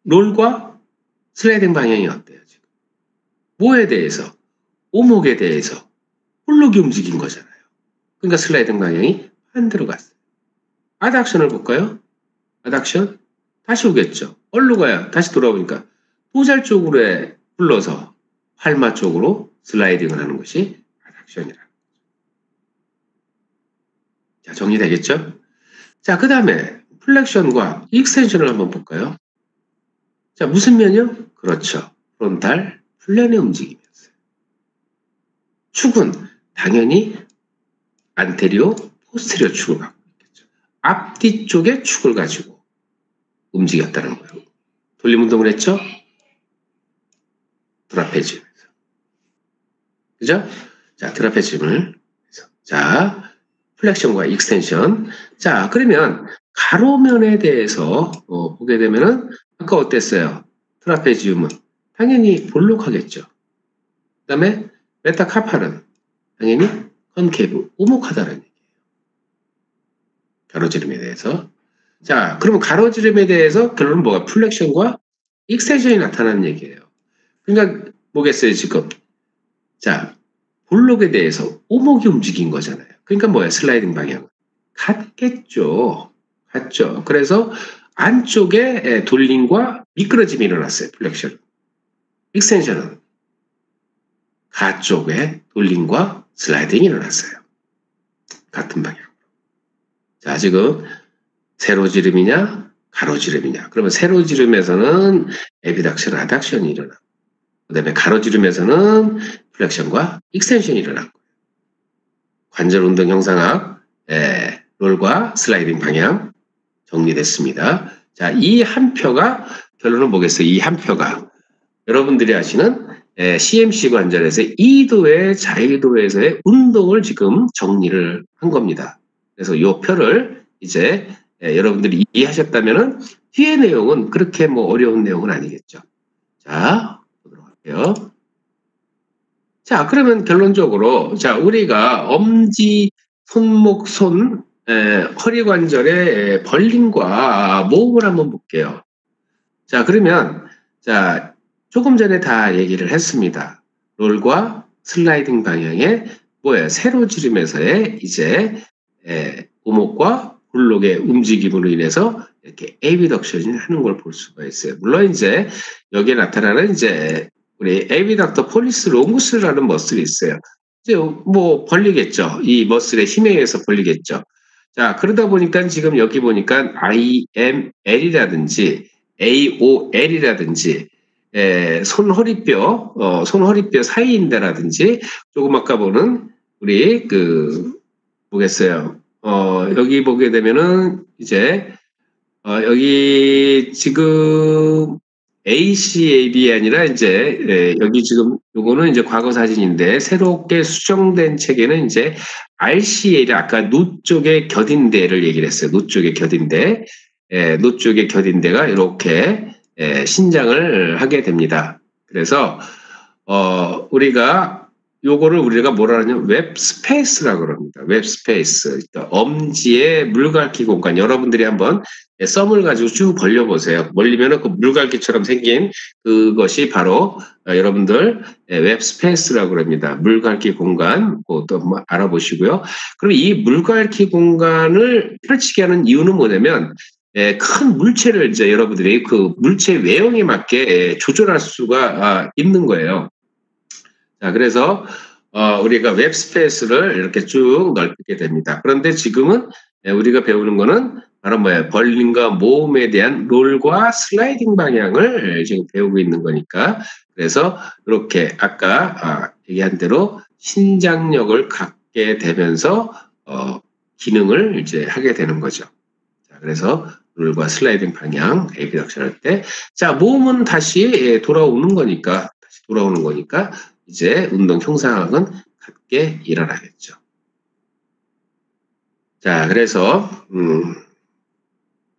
롤과 슬라이딩 방향이 어때요? 지금? 뭐에 대해서? 오목에 대해서 볼록이 움직인 거잖아요. 그러니까 슬라이딩 방향이 반대로 갔어요. 아닥션을 볼까요? 아닥션 다시 오겠죠. 얼로 가요? 다시 돌아오니까 도잘 쪽으로 불러서 활마 쪽으로 슬라이딩을 하는 것이 아닥션이라. 자, 정리되겠죠? 자, 그 다음에 플렉션과 익스텐션을 한번 볼까요? 자, 무슨 면이요? 그렇죠. 프론탈 플랜의 움직임이었어요. 축은 당연히 안테리오, 포스테리오 축을 갖고 있겠죠. 앞뒤쪽의 축을 가지고 움직였다는 거예요. 돌림 운동을 했죠? 트라페지움에서. 그죠? 자, 트라페지움을. 자, 플렉션과 익스텐션. 자, 그러면 가로면에 대해서 보게 되면은 아까 어땠어요? 트라페지움은 당연히 볼록하겠죠. 그 다음에 메타카팔은 당연히 컨케이브, 오목하다는 얘기예요. 가로지름에 대해서. 자, 그러면 가로지름에 대해서 결론은 뭐가? 플렉션과 익스텐션이 나타나는 얘기예요. 그러니까 뭐겠어요, 지금? 자, 볼록에 대해서 오목이 움직인 거잖아요. 그러니까 뭐야, 슬라이딩 방향은? 같겠죠. 같죠. 그래서 안쪽에 돌림과 미끄러짐이 일어났어요, 플렉션. 익스텐션은 가쪽에 돌림과 슬라이딩이 일어났어요. 같은 방향. 자, 지금 세로지름이냐 가로지름이냐. 그러면 세로지름에서는 에비덕션, 아덕션이 일어나고 그 다음에 가로지름에서는 플렉션과 익스텐션이 일어나고 관절 운동 형상학 롤과 슬라이딩 방향 정리됐습니다. 자, 이 한 표가 결론은 뭐겠어요? 이 한 표가 여러분들이 아시는 CMC 관절에서 2도의 자유도에서의 운동을 지금 정리를 한 겁니다. 그래서 이 표를 이제 여러분들이 이해하셨다면은 뒤의 내용은 그렇게 뭐 어려운 내용은 아니겠죠. 자, 보도록 할게요. 자, 그러면 결론적으로 자, 우리가 엄지, 손목, 손, 허리 관절의 벌림과 모음을 한번 볼게요. 자, 그러면 자, 조금 전에 다 얘기를 했습니다. 롤과 슬라이딩 방향의 뭐예요? 세로지름에서의 이제 오목과 볼록의 움직임으로 인해서 이렇게 에비덕션이 하는 걸 볼 수가 있어요. 물론 이제 여기에 나타나는 이제 우리 에비덕터 폴리스 롱구스라는 머슬이 있어요. 이제 뭐 벌리겠죠. 이 머슬의 힘에 의해서 벌리겠죠. 자, 그러다 보니까 지금 여기 보니까 IML이라든지 AOL이라든지 손허리뼈, 손허리뼈 사이인대라든지 조금 아까 보는 우리 뭐겠어요. 여기 보게 되면은 이제 여기 지금 ACAB이 아니라 이제 여기 지금 요거는 이제 과거 사진인데 새롭게 수정된 책에는 이제 RCA를 아까 노 쪽의 겨딘대를 얘기를 했어요. 노 쪽의 겨딘대, 노 쪽의 겨딘대가 이렇게 신장을 하게 됩니다. 그래서 요거를 우리가 뭐라 하냐면 웹 스페이스라고 그럽니다. 웹 스페이스. 그러니까 엄지의 물갈퀴 공간. 여러분들이 한번 썸을 가지고 쭉 벌려보세요. 벌리면은 그 물갈퀴처럼 생긴 그것이 바로 여러분들 웹 스페이스라고 그럽니다. 물갈퀴 공간. 또 한번 알아보시고요. 그럼 이 물갈퀴 공간을 펼치게 하는 이유는 뭐냐면 큰 물체를 이제 여러분들이 그 물체 외형에 맞게 조절할 수가 있는 거예요. 자, 그래서 우리가 웹 스페이스를 이렇게 쭉 넓히게 됩니다. 그런데 지금은 우리가 배우는 거는 바로 뭐예요? 벌림과 모음에 대한 롤과 슬라이딩 방향을 지금 배우고 있는 거니까 그래서 이렇게 아까 얘기한 대로 신장력을 갖게 되면서 기능을 이제 하게 되는 거죠. 자, 그래서 롤과 슬라이딩 방향 에비덕션 할 때, 자, 모음은 다시 돌아오는 거니까 이제 운동 형상학은 같게 일어나겠죠. 자, 그래서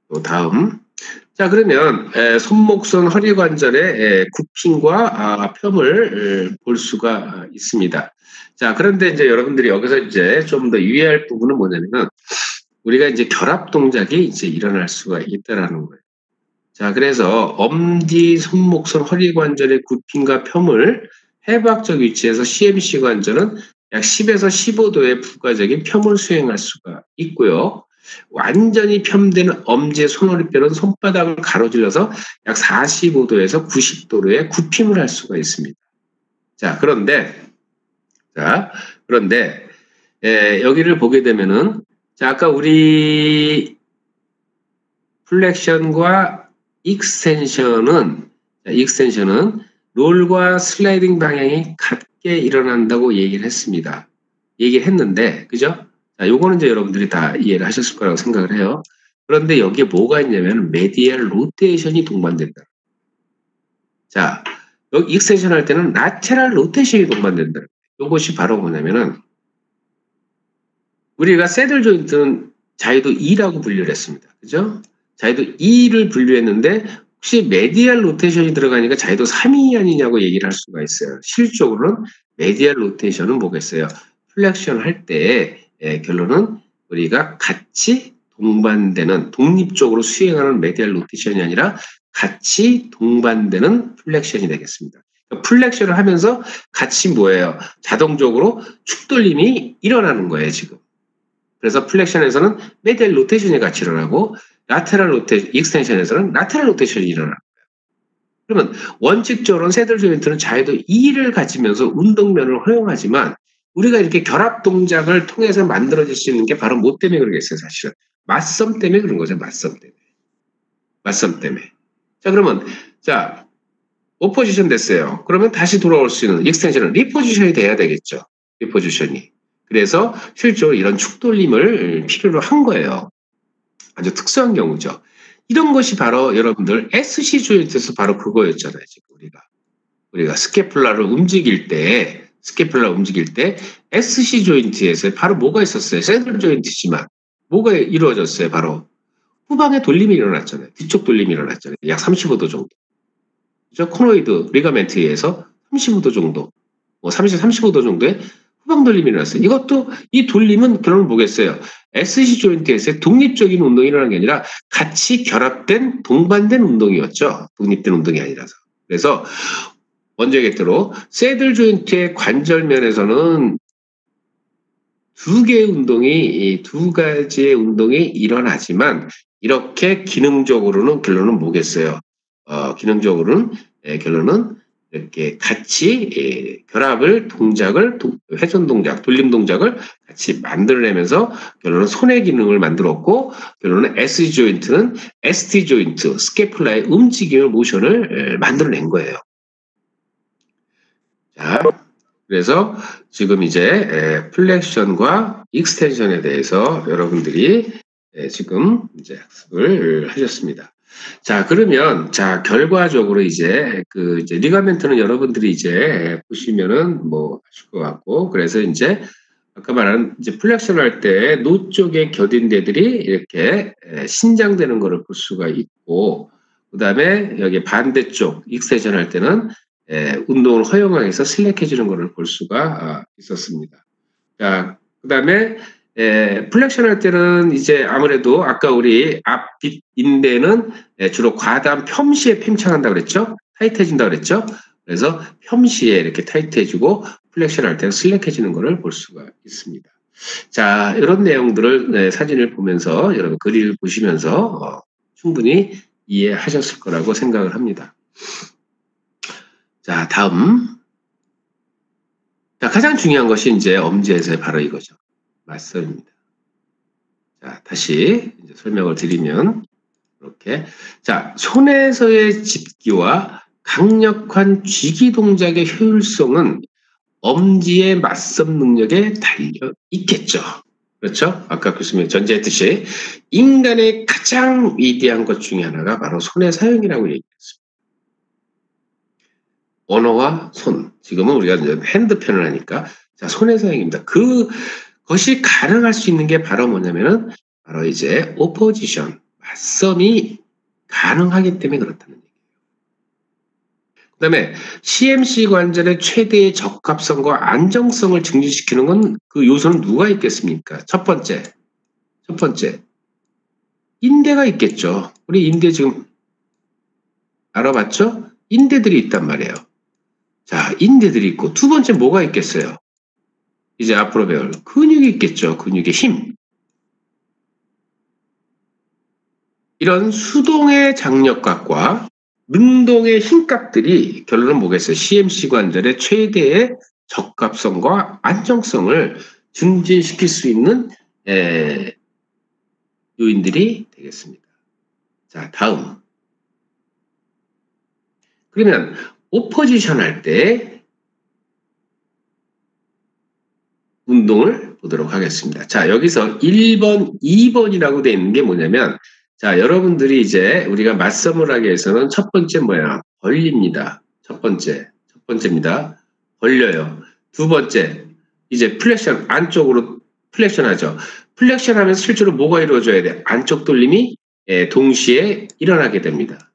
또 다음. 자, 그러면 손목선 허리 관절의 굽힘과 펴을 볼 수가 있습니다. 자, 그런데 이제 여러분들이 여기서 이제 좀 더 유의할 부분은 뭐냐면 우리가 이제 결합 동작이 이제 일어날 수가 있다라는 거예요. 자, 그래서 엄지, 손목선 허리 관절의 굽힘과 펴을 해부학적 위치에서 CMC 관절은 약 10에서 15도의 부가적인 펴을 수행할 수가 있고요. 완전히 펴되는 엄지의 손허리뼈는 손바닥을 가로질러서 약 45도에서 90도로의 굽힘을 할 수가 있습니다. 자, 그런데 여기를 보게 되면은 자, 아까 우리 플렉션과 익스텐션은 롤과 슬라이딩 방향이 같게 일어난다고 얘기를 했습니다. 얘기를 했는데, 그죠? 자, 요거는 이제 여러분들이 다 이해를 하셨을 거라고 생각을 해요. 그런데 여기에 뭐가 있냐면, 메디얼 로테이션이 동반된다. 자, 여기 익스텐션 할 때는 라테랄 로테이션이 동반된다. 이것이 바로 뭐냐면은 우리가 새들 조인트는 자유도 2라고 분류를 했습니다. 그죠? 자유도 2를 분류했는데 혹시 메디얼 로테이션이 들어가니까 자유도 3이 아니냐고 얘기를 할 수가 있어요. 실적으로는 메디얼 로테이션은 뭐겠어요? 플렉션 할 때 결론은 우리가 같이 동반되는 독립적으로 수행하는 메디얼 로테이션이 아니라 같이 동반되는 플렉션이 되겠습니다. 플렉션을 하면서 같이 뭐예요? 자동적으로 축돌림이 일어나는 거예요, 지금. 그래서 플렉션에서는 메디얼 로테이션이 같이 일어나고 라테럴 로테이션, 익스텐션에서는 라테럴 로테이션이 일어나는 거예요. 그러면 원칙적으로는 새들 조인트는 자유도 2를 가지면서 운동면을 허용하지만 우리가 이렇게 결합 동작을 통해서 만들어질 수 있는 게 바로 뭐 때문에 그러겠어요, 사실은? 맞섬 때문에 그런 거죠, 맞섬 때문에. 맞섬 때문에. 자, 그러면, 자, 오포지션 됐어요. 그러면 다시 돌아올 수 있는 익스텐션은 리포지션이 돼야 되겠죠. 리포지션이. 그래서 실제로 이런 축돌림을 필요로 한 거예요. 아주 특수한 경우죠. 이런 것이 바로 여러분들 SC 조인트에서 바로 그거였잖아요. 지금 우리가 스케플라를 움직일 때 SC 조인트에서 바로 뭐가 있었어요? 센트럴 조인트지만 뭐가 이루어졌어요? 바로 후방에 돌림이 일어났잖아요. 뒤쪽 돌림이 일어났잖아요. 약 35도 정도. 그죠? 코노이드 리가멘트에 의해서 35도 정도, 뭐 35도 정도의 후방 돌림이 일어났어요. 이것도 이 돌림은 결론을 보겠어요. SC 조인트에서의 독립적인 운동이 일어난 게 아니라 같이 결합된 동반된 운동이었죠. 독립된 운동이 아니라서. 그래서 먼저 얘기했대로 새들 조인트의 관절면에서는 두 가지의 운동이 일어나지만 이렇게 기능적으로는 결론은 뭐겠어요? 기능적으로는 결론은 이렇게 같이 결합을 동작을 회전 동작, 돌림 동작을 같이 만들어내면서 결론은 손의 기능을 만들었고 결론은 SC 조인트는 ST 조인트, 스케플라의 움직임을 모션을 만들어낸 거예요. 자, 그래서 지금 이제 플렉션과 익스텐션에 대해서 여러분들이 지금 이제 학습을 하셨습니다. 자, 그러면 자 결과적으로 이제 이제 리가멘트는 여러분들이 이제 보시면은 뭐 아실 것 같고 그래서 이제 아까 말한 이제 플렉션 할 때 노 쪽에 겨딘 데들이 이렇게 신장되는 것을 볼 수가 있고 그다음에 여기 반대쪽 익스텐션 할 때는 운동을 허용하기 위해서 슬랙해지는 것을 볼 수가 있었습니다. 자, 그다음에 플렉션 할 때는 이제 아무래도 아까 우리 앞뒷 인대는 주로 과다한 펌시에 팽창한다고 그랬죠? 타이트해진다고 그랬죠? 그래서 펌시에 이렇게 타이트해지고 플렉션 할 때는 슬랙해지는 것을 볼 수가 있습니다. 자, 이런 내용들을 사진을 보면서 여러분 글을 보시면서 충분히 이해하셨을 거라고 생각을 합니다. 자, 다음. 자, 가장 중요한 것이 이제 엄지에서의 바로 이거죠. 맞선입니다. 자, 다시 이제 설명을 드리면 이렇게 자, 손에서의 짚기와 강력한 쥐기 동작의 효율성은 엄지의 맞선 능력에 달려 있겠죠. 그렇죠? 아까 교수님이 전제했듯이 인간의 가장 위대한 것 중에 하나가 바로 손의 사용이라고 얘기했습니다. 언어와 손. 지금은 우리가 이제 핸드 표현을 하니까 자, 손의 사용입니다. 그것이 가능할 수 있는 게 바로 뭐냐면은 바로 이제 오포지션, 맞섬이 가능하기 때문에 그렇다는 얘기예요. 그다음에 CMC 관절의 최대의 적합성과 안정성을 증진시키는 건 그 요소는 누가 있겠습니까? 첫 번째, 인대가 있겠죠. 우리 인대 지금 알아봤죠? 인대들이 있단 말이에요. 자, 인대들이 있고 두 번째 뭐가 있겠어요? 이제 앞으로 배울 근육이 있겠죠. 근육의 힘. 이런 수동의 장력각과 능동의 힘각들이 결론은 뭐겠어요? CMC 관절의 최대의 적합성과 안정성을 증진시킬 수 있는 요인들이 되겠습니다. 자, 다음. 그러면 오포지션 할 때 운동을 보도록 하겠습니다. 자, 여기서 1번, 2번이라고 되어 있는 게 뭐냐면 자, 여러분들이 이제 우리가 맞섬을 하기 위해서는 첫 번째 뭐야? 벌립니다. 첫 번째입니다. 벌려요. 두 번째, 이제 플렉션, 안쪽으로 플렉션 하죠. 플렉션 하면서 실제로 뭐가 이루어져야 돼? 안쪽 돌림이 동시에 일어나게 됩니다.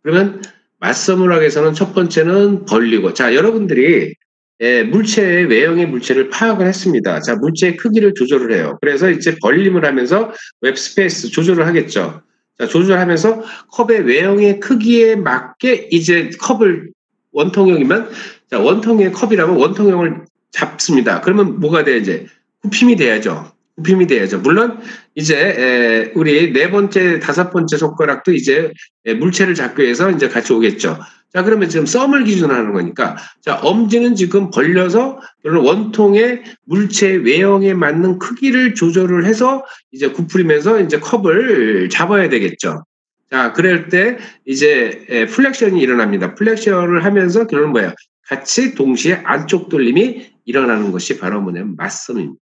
그러면 맞서물학에서는 첫 번째는 벌리고, 자, 여러분들이 물체의 외형의 물체를 파악을 했습니다. 자, 물체의 크기를 조절을 해요. 그래서 이제 벌림을 하면서 웹 스페이스 조절을 하겠죠. 자, 조절하면서 컵의 외형의 크기에 맞게 이제 컵을 원통형이면, 자, 원통형의 컵이라면 원통형을 잡습니다. 그러면 뭐가 돼야 이제 굽힘이 돼야죠. 굽힘이 돼야죠. 물론 이제 우리 네 번째, 다섯 번째 손가락도 이제 물체를 잡기 위해서 이제 같이 오겠죠. 자, 그러면 지금 썸을 기준으로 하는 거니까, 자, 엄지는 지금 벌려서 원통의 물체 외형에 맞는 크기를 조절을 해서 이제 구부리면서 이제 컵을 잡아야 되겠죠. 자, 그럴 때 이제 플렉션이 일어납니다. 플렉션을 하면서 결론은 뭐예요? 같이 동시에 안쪽 돌림이 일어나는 것이 바로 뭐냐면 맞섬입니다.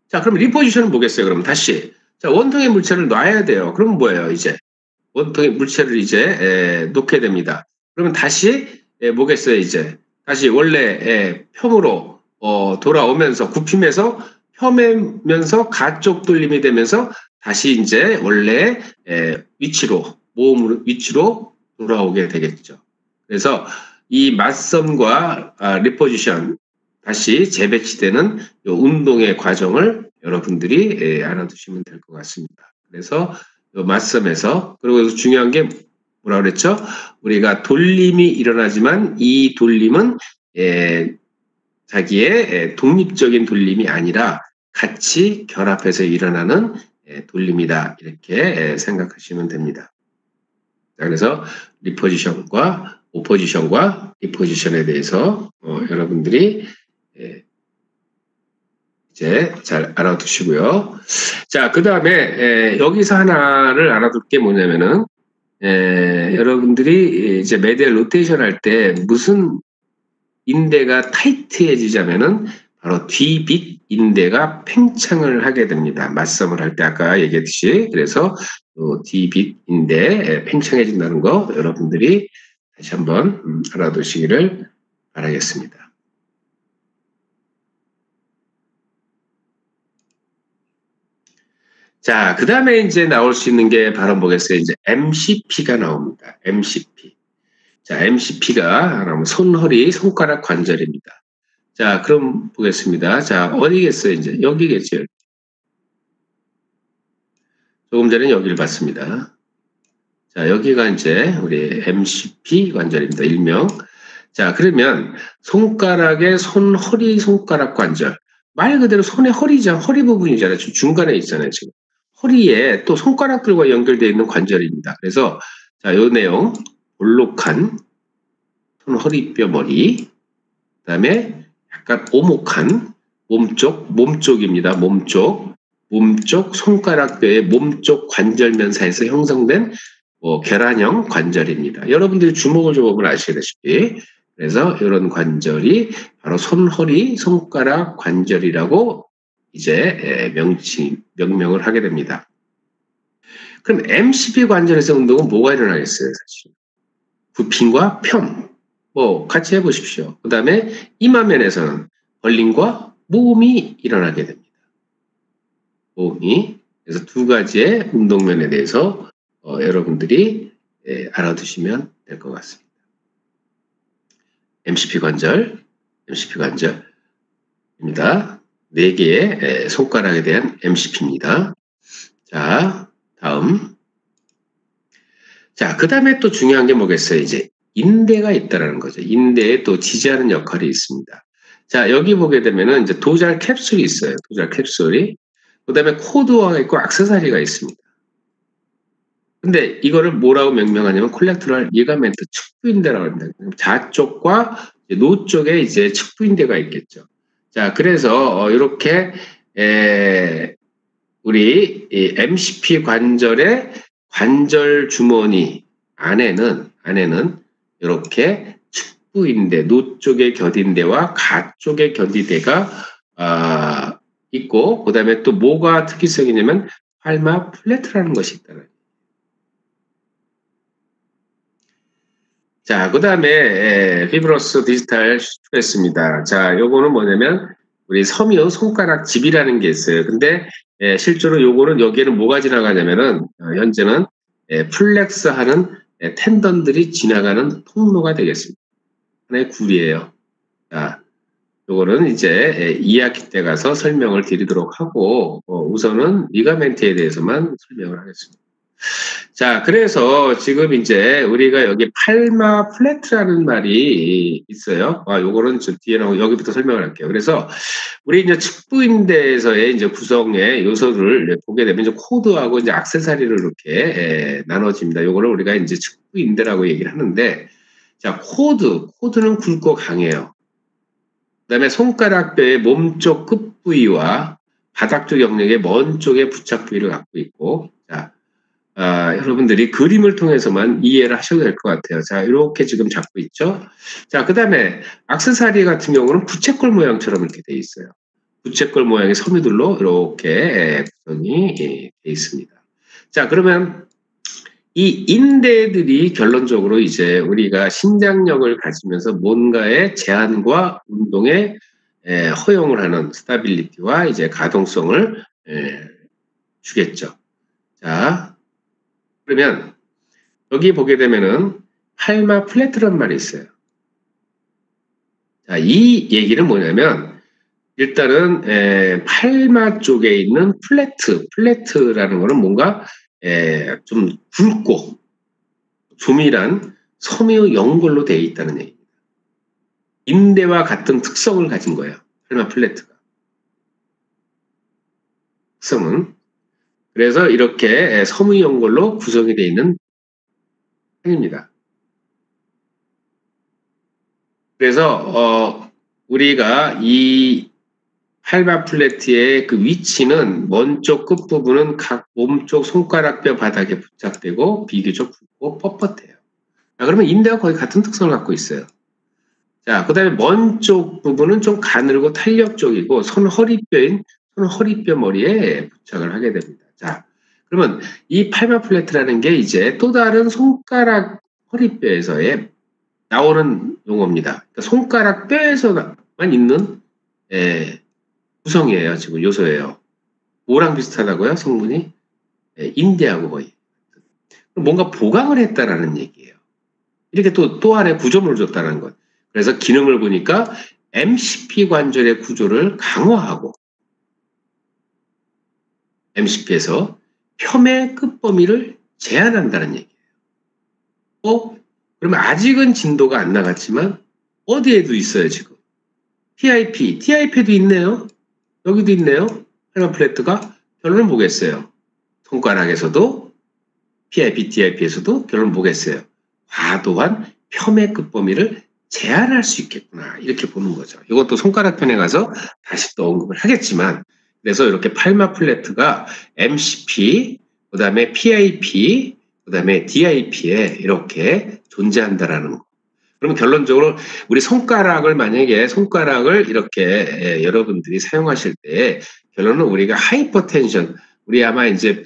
자, 그럼 리포지션은 뭐겠어요? 그럼 다시. 자, 원통의 물체를 놔야 돼요. 그럼 뭐예요? 이제 원통의 물체를 이제 놓게 됩니다. 그러면 다시 뭐겠어요? 이제 다시 원래 펴으로 돌아오면서 굽히면서 펴면서 가쪽 돌림이 되면서 다시 이제 원래 위치로 모음으로 위치로 돌아오게 되겠죠. 그래서 이 맞섬과 리포지션 다시 재배치되는 이 운동의 과정을 여러분들이 알아두시면 될 것 같습니다. 그래서 맞섬에서 그리고 중요한 게 뭐라 그랬죠? 우리가 돌림이 일어나지만 이 돌림은 자기의 독립적인 돌림이 아니라 같이 결합해서 일어나는 돌림이다. 이렇게 생각하시면 됩니다. 자, 그래서 리포지션과 오포지션과 리포지션에 대해서 여러분들이 이제 잘 알아두시고요. 자, 그 다음에 여기서 하나를 알아둘 게 뭐냐면은 여러분들이 이제 메디얼 로테이션 할 때 무슨 인대가 타이트해지자면은 바로 뒤빗 인대가 팽창을 하게 됩니다. 맞섬을 할 때 아까 얘기했듯이. 그래서 뒤빗 인대 팽창해진다는 거 여러분들이 다시 한번 알아두시기를 바라겠습니다. 자, 그 다음에 이제 나올 수 있는 게 바로 뭐겠어요? 이제 MCP가 나옵니다. MCP. 자, MCP가 손, 허리, 손가락 관절입니다. 자, 그럼 보겠습니다. 자, 어디겠어요? 이제 여기겠죠. 조금 전에 여기를 봤습니다. 자, 여기가 이제 우리 MCP 관절입니다. 일명. 자, 그러면 손가락의 손, 허리, 손가락 관절. 말 그대로 손의 허리죠. 허리 부분이잖아요. 지금 중간에 있잖아요. 지금. 허리에 또 손가락들과 연결되어 있는 관절입니다. 그래서 자, 요 내용 볼록한 손, 허리뼈, 머리. 그다음에 약간 오목한 몸쪽입니다. 몸쪽 손가락뼈의 몸쪽 관절면 사이에서 형성된 계란형 관절입니다. 여러분들이 주목을 좀 보면 아시다시피 그래서 이런 관절이 바로 손, 허리, 손가락 관절이라고 이제 명명을 하게 됩니다. 그럼 MCP 관절에서 운동은 뭐가 일어나겠어요, 사실? 굽힘과 펴. 같이 해보십시오. 그 다음에 이마면에서는 벌림과 모음이 일어나게 됩니다. 모음이. 그래서 두 가지의 운동면에 대해서 여러분들이 알아두시면 될 것 같습니다. MCP 관절입니다. 네 개의 손가락에 대한 MCP입니다. 자, 다음. 자, 그 다음에 또 중요한 게 뭐겠어요? 이제 인대가 있다라는 거죠. 인대에 또 지지하는 역할이 있습니다. 자, 여기 보게 되면은 이제 도잘 캡슐이 있어요. 도잘 캡슐이. 그 다음에 코드화가 있고 액세서리가 있습니다. 근데 이거를 뭐라고 명명하냐면 콜렉터럴 리가멘트 측부인대라고 합니다. 좌쪽과 노 쪽에 이제 측부인대가 있겠죠. 자, 그래서 이렇게 우리 이 MCP 관절의 관절 주머니 안에는 이렇게 측부인대, 노 쪽의 겨딘대와 가 쪽의 겨디대가 있고, 그 다음에 또 뭐가 특이성이냐면 팔마 플래트라는 것이 있다는. 자, 그 다음에 피브로스 디지털 수출했습니다. 자, 요거는 뭐냐면 우리 섬유 손가락 집이라는 게 있어요. 근데 실제로 요거는 여기에는 뭐가 지나가냐면은 현재는 플렉스 하는 텐던들이 지나가는 통로가 되겠습니다. 하나의 굴이에요. 자, 요거는 이제 2학기 때 가서 설명을 드리도록 하고 우선은 리가멘트에 대해서만 설명을 하겠습니다. 자, 그래서 지금 이제 우리가 여기 팔마 플래트라는 말이 있어요. 요거는 좀 뒤에 나오고 여기부터 설명을 할게요. 그래서 우리 이제 측부인대에서의 이제 구성의 요소를 보게 되면 이제 코드하고 이제 액세서리를 이렇게 나눠집니다. 요거를 우리가 이제 측부인대라고 얘기를 하는데, 자, 코드는 굵고 강해요. 그다음에 손가락뼈의 몸쪽 끝 부위와 바닥 쪽 영역의 먼 쪽의 부착 부위를 갖고 있고, 자, 여러분들이 그림을 통해서만 이해를 하셔도 될 것 같아요. 자, 이렇게 지금 잡고 있죠. 자, 그 다음에 액세서리 같은 경우는 부채꼴 모양처럼 이렇게 돼 있어요. 부채꼴 모양의 섬유들로 이렇게 구성이 돼 있습니다. 자, 그러면 이 인대들이 결론적으로 이제 우리가 신장력을 가지면서 뭔가의 제한과 운동에 허용을 하는 스타빌리티와 이제 가동성을 주겠죠. 자, 그러면 여기 보게 되면은 팔마 플래트란 말이 있어요. 자, 이 얘기는 뭐냐면 일단은 팔마 쪽에 있는 플래트라는 거는 뭔가 좀 굵고 조밀한 섬유 연골로 되어 있다는 얘기입니다. 인대와 같은 특성을 가진 거예요. 팔마 플래트가. 특성은. 그래서 이렇게 섬유 연골로 구성이 되어 있는 편입니다. 그래서 우리가 이 팔마 플래트의 그 위치는 먼쪽 끝부분은 각 몸쪽 손가락뼈 바닥에 부착되고 비교적 굵고 뻣뻣해요. 자, 그러면 인대와 거의 같은 특성을 갖고 있어요. 자, 그 다음에 먼쪽 부분은 좀 가늘고 탄력적이고 손 허리뼈 머리에 부착을 하게 됩니다. 자, 그러면 이 팔마 플래트라는 게 이제 또 다른 손가락 허리뼈에서의 나오는 용어입니다. 그러니까 손가락 뼈에서만 있는 구성이에요. 지금 요소예요. 뭐랑 비슷하다고요? 성분이? 인대하고 거의. 뭔가 보강을 했다라는 얘기예요. 이렇게 또 하나의 구조물을 줬다는 것. 그래서 기능을 보니까 MCP 관절의 구조를 강화하고 MCP에서 폄의 끝범위를 제한한다는 얘기예요. 그러면 아직은 진도가 안 나갔지만 어디에도 있어요, 지금. TIP에도 있네요. 여기도 있네요. 팔마 플래트가. 결론은 뭐겠어요? 손가락에서도 TIP에서도 결론은 뭐겠어요? 과도한 폄의 끝범위를 제한할 수 있겠구나. 이렇게 보는 거죠. 이것도 손가락 편에 가서 다시 또 언급을 하겠지만, 그래서 이렇게 팔마 플래트가 MCP, 그 다음에 PIP, 그 다음에 DIP에 이렇게 존재한다라는 거. 그러면 결론적으로 우리 만약에 손가락을 이렇게 여러분들이 사용하실 때 결론은 우리가 하이퍼텐션, 우리 아마 이제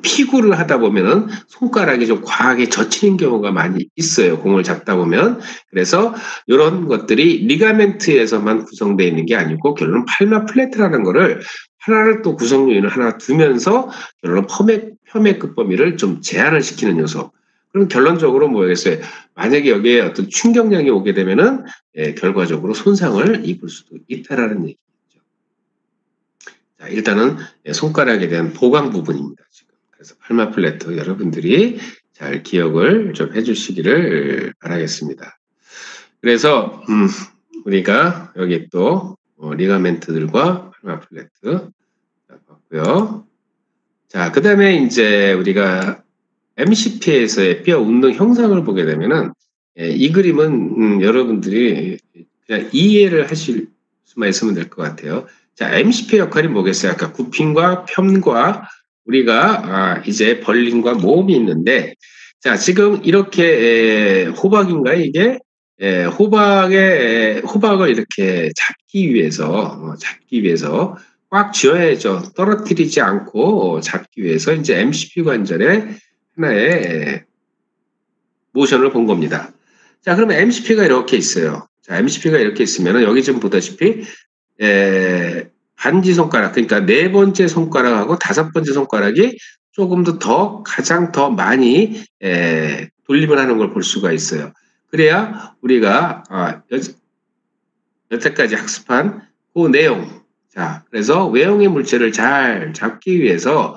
피구를 하다 보면은 손가락이 좀 과하게 젖히는 경우가 많이 있어요. 공을 잡다 보면. 그래서 이런 것들이 리가멘트에서만 구성되어 있는 게 아니고 결론은 팔마 플래트라는 거를 하나를 또 구성 요인을 하나 두면서 결론은 폄의 끝범위를 좀 제한을 시키는 요소. 그럼 결론적으로 뭐겠어요? 만약에 여기에 어떤 충격량이 오게 되면은 결과적으로 손상을 입을 수도 있다라는 얘기죠. 자, 일단은 손가락에 대한 보강 부분입니다. 지금. 그래서 팔마 플래트 여러분들이 잘 기억을 좀 해주시기를 바라겠습니다. 그래서 우리가 여기 또 리가멘트들과 팔마 플래트 봤고요. 자, 그 다음에 이제 우리가 MCP에서의 뼈 운동 형상을 보게 되면은 이 그림은 여러분들이 그냥 이해를 하실 수만 있으면 될 것 같아요. 자, MCP의 역할이 뭐겠어요? 아까 굽힘과 펴과 우리가 이제 벌림과 모음이 있는데, 자, 지금 이렇게 호박인가요? 이게 호박을 이렇게 잡기 위해서 꽉 쥐어야죠. 떨어뜨리지 않고 잡기 위해서 이제 MCP 관절에 하나의 모션을 본 겁니다. 자, 그러면 MCP가 이렇게 있어요. 자, MCP가 이렇게 있으면 여기 지금 보다시피 반지 손가락, 그러니까 네 번째 손가락하고 다섯 번째 손가락이 조금 가장 더 많이 돌림을 하는 걸 볼 수가 있어요. 그래야 우리가 여태까지 학습한 그 내용, 자, 그래서 외형의 물체를 잘 잡기 위해서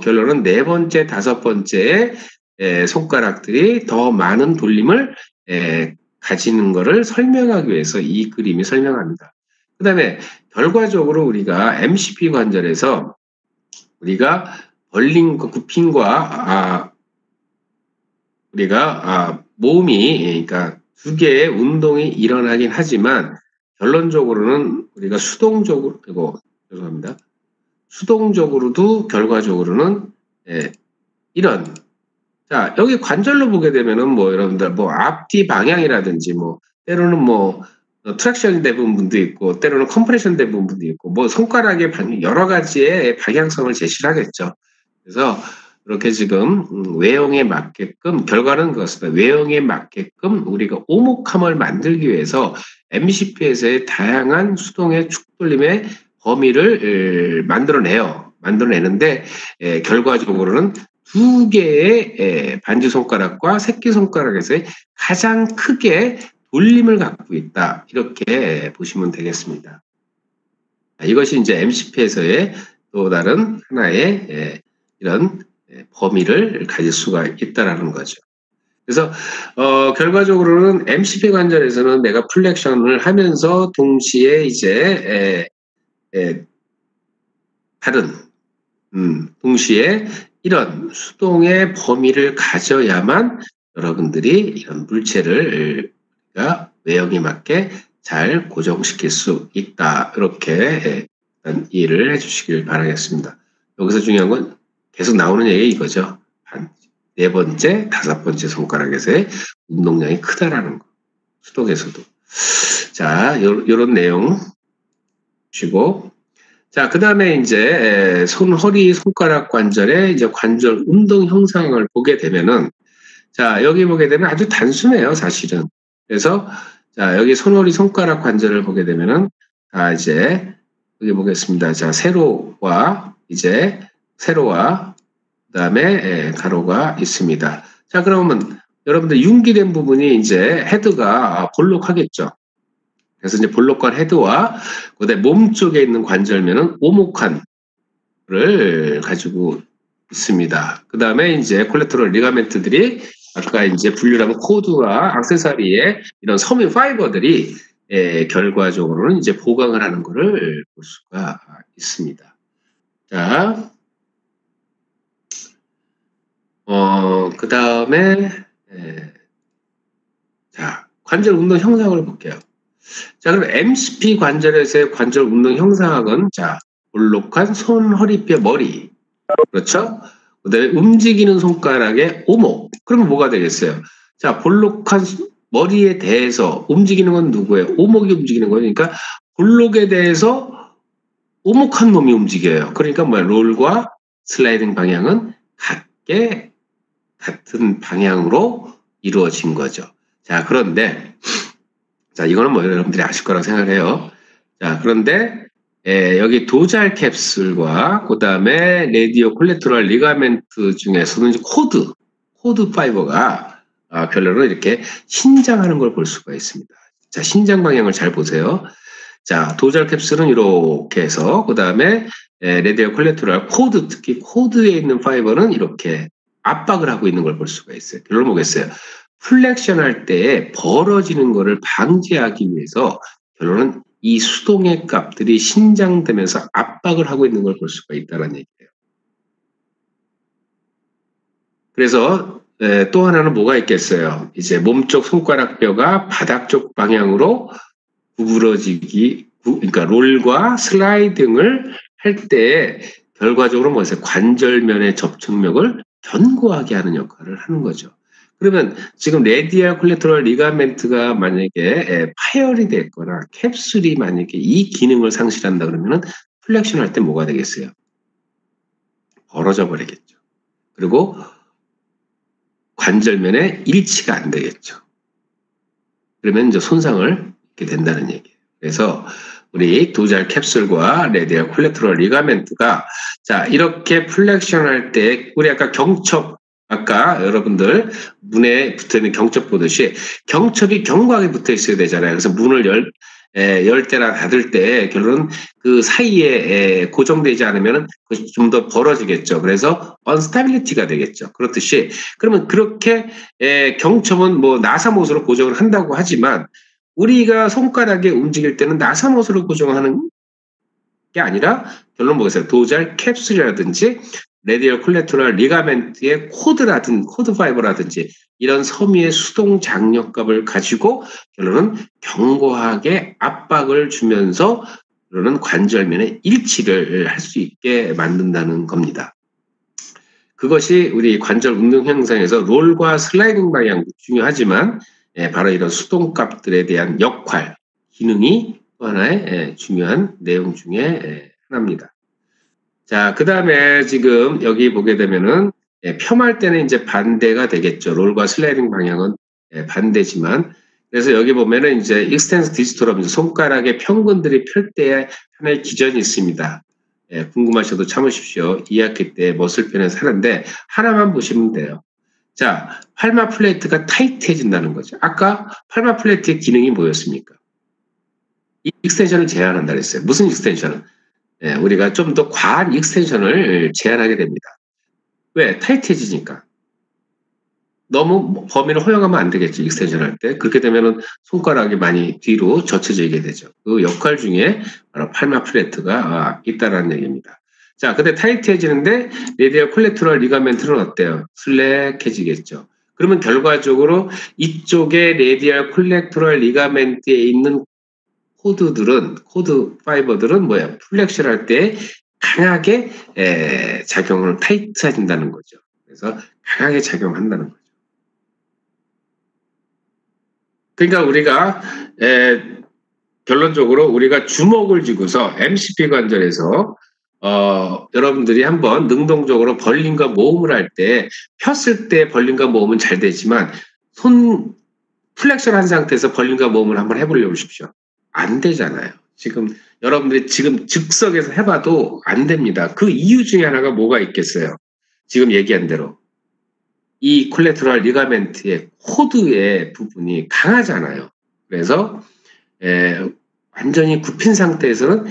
결론은 네 번째, 다섯 번째 손가락들이 더 많은 돌림을 가지는 것을 설명하기 위해서 이 그림이 설명합니다. 그 다음에 결과적으로 우리가 MCP 관절에서 우리가 벌린 굽힘과 우리가 몸이, 그러니까 두 개의 운동이 일어나긴 하지만 결론적으로는 우리가 죄송합니다. 수동적으로도 결과적으로는 이런, 자, 여기 관절로 보게 되면은 뭐 여러분들 뭐 앞뒤 방향이라든지 뭐 때로는 뭐 트랙션이 되는 분도 있고 때로는 컴프레션 되는 분도 있고 뭐 손가락의 여러 가지의 방향성을 제시를 하겠죠. 그래서 이렇게 지금 외형에 맞게끔 결과는 그렇습니다. 외형에 맞게끔 우리가 오목함을 만들기 위해서 MCP에서의 다양한 수동의 축돌림의 범위를 만들어내는데 결과적으로는 두 개의 반지손가락과 새끼손가락에서의 가장 크게 돌림을 갖고 있다. 이렇게 보시면 되겠습니다. 이것이 이제 MCP에서의 또 다른 하나의 이런 범위를 가질 수가 있다라는 거죠. 그래서 결과적으로는 MCP 관절에서는 내가 플렉션을 하면서 동시에 이제 다른 동시에 이런 수동의 범위를 가져야만 여러분들이 이런 물체를 외형에 맞게 잘 고정시킬 수 있다. 이렇게 이해를 해주시길 바라겠습니다. 여기서 중요한 건 계속 나오는 얘기 이거죠. 네 번째, 다섯 번째 손가락에서의 운동량이 크다라는 거. 수동에서도. 자, 요런 내용 주시고. 자, 그 다음에 이제 허리, 손가락 관절의 이제 관절 운동 형상을 보게 되면은, 자, 여기 보게 되면 아주 단순해요, 사실은. 그래서, 자, 여기 허리, 손가락 관절을 보게 되면은, 이제, 여기 보겠습니다. 자, 세로와, 그 다음에 가로가 있습니다. 자, 그러면 여러분들 융기된 부분이 이제 헤드가 볼록하겠죠. 그래서 이제 볼록한 헤드와 그다음에 몸 쪽에 있는 관절면은 오목한을 가지고 있습니다. 그 다음에 이제 콜레테럴 리가멘트들이 아까 이제 분류한 코드와 액세서리의 이런 섬유 파이버들이 결과적으로는 이제 보강을 하는 것을 볼 수가 있습니다. 자, 그 다음에 자, 관절 운동 형상을 볼게요. 자, 그럼 MCP 관절에서의 관절 운동 형상은 자, 볼록한 손, 허리뼈, 머리. 그렇죠? 그 다음에 움직이는 손가락의 오목. 그러면 뭐가 되겠어요? 자, 볼록한 머리에 대해서 움직이는 건 누구예요? 오목이 움직이는 거예요. 그러니까 볼록에 대해서 오목한 놈이 움직여요. 그러니까 뭐야? 롤과 슬라이딩 방향은 같은 방향으로 이루어진 거죠. 자, 그런데 자, 이거는 뭐 여러분들이 아실 거라고 생각해요. 자, 그런데 여기 도잘 캡슐과 그 다음에 레디오 콜레테럴 리가멘트 중에서는 이제 코드 파이버가 결론은 이렇게 신장하는 걸 볼 수가 있습니다. 자, 신장 방향을 잘 보세요. 자, 도잘 캡슐은 이렇게 해서 그 다음에 레디오 콜레테럴 특히 코드에 있는 파이버는 이렇게 압박을 하고 있는 걸 볼 수가 있어요. 결론 뭐겠어요? 플렉션 할 때 벌어지는 것을 방지하기 위해서 결론은 이 수동의 값들이 신장되면서 압박을 하고 있는 걸 볼 수가 있다는 얘기예요. 그래서 또 하나는 뭐가 있겠어요? 이제 몸쪽 손가락뼈가 바닥 쪽 방향으로 구부러지기, 그러니까 롤과 슬라이딩을 할 때 결과적으로 뭐였어요? 관절면의 접촉력을 견고하게 하는 역할을 하는 거죠. 그러면 지금 레디알 콜레테럴 리가멘트가 만약에 파열이 됐거나 캡슐이 만약에 이 기능을 상실한다 그러면은 플렉션 할 때 뭐가 되겠어요? 벌어져 버리겠죠. 그리고 관절면에 일치가 안 되겠죠. 그러면 이제 손상을 입게 된다는 얘기예요. 그래서 우리 두잘 캡슐과 레디얼 콜레테럴 리가멘트가 자 이렇게 플렉션 할 때 우리 아까 경첩 아까 여러분들 문에 붙어있는 경첩 보듯이 경첩이 견고하게 붙어 있어야 되잖아요. 그래서 문을 열 때나 닫을 때 결론은 그 사이에 고정되지 않으면 좀 더 벌어지겠죠. 그래서 언스타빌리티가 되겠죠. 그렇듯이 그러면 그렇게 경첩은 뭐 나사못으로 고정을 한다고 하지만 우리가 손가락에 움직일 때는 나사못으로 고정하는 게 아니라 결론 뭐겠어요? 도잘 캡슐이라든지 레디얼 콜레테럴 리가멘트의 코드 파이버라든지 이런 섬유의 수동 장력값을 가지고 결론은 견고하게 압박을 주면서 결론은 관절면의 일치를 할 수 있게 만든다는 겁니다. 그것이 우리 관절 운동 형상에서 롤과 슬라이딩 방향도 중요하지만 바로 이런 수동값들에 대한 역할, 기능이 또 하나의 중요한 내용 중에 하나입니다. 자, 그 다음에 지금 여기 보게 되면은 폄할 때는 이제 반대가 되겠죠. 롤과 슬라이딩 방향은 반대지만 그래서 여기 보면은 이제 익스텐스 디스토럼 손가락의 평근들이 펼 때 하나의 기전이 있습니다. 궁금하셔도 참으십시오. 2학기 때 머슬편에서 하는데 하나만 보시면 돼요. 자, 팔마 플레이트가 타이트해진다는 거죠. 아까 팔마 플레이트의 기능이 뭐였습니까? 익스텐션을 제한한다 그랬어요. 무슨 익스텐션은? 우리가 좀 더 과한 익스텐션을 제한하게 됩니다. 왜? 타이트해지니까. 너무 범위를 허용하면 안 되겠죠. 익스텐션 할 때. 그렇게 되면은 손가락이 많이 뒤로 젖혀지게 되죠. 그 역할 중에 바로 팔마 플레이트가 있다라는 얘기입니다. 자, 근데 타이트해지는데 레디얼 콜레테럴 리가멘트는 어때요? 슬랙해지겠죠. 그러면 결과적으로 이쪽에 레디얼 콜레테럴 리가멘트에 있는 코드 파이버들은 뭐야? 플렉션 할 때 강하게 작용을 타이트해진다는 거죠. 그래서 강하게 작용한다는 거죠. 그러니까 우리가 결론적으로 우리가 주먹을 쥐고서 MCP 관절에서 여러분들이 한번 능동적으로 벌림과 모음을 할 때 폈을 때 벌림과 모음은 잘 되지만 손 플렉션 한 상태에서 벌림과 모음을 한번 해보려고 하십시오. 안 되잖아요. 지금 여러분들이 지금 즉석에서 해봐도 안 됩니다. 그 이유 중에 하나가 뭐가 있겠어요? 지금 얘기한 대로 이 콜레테럴 리가멘트의 코드의 부분이 강하잖아요. 그래서 완전히 굽힌 상태에서는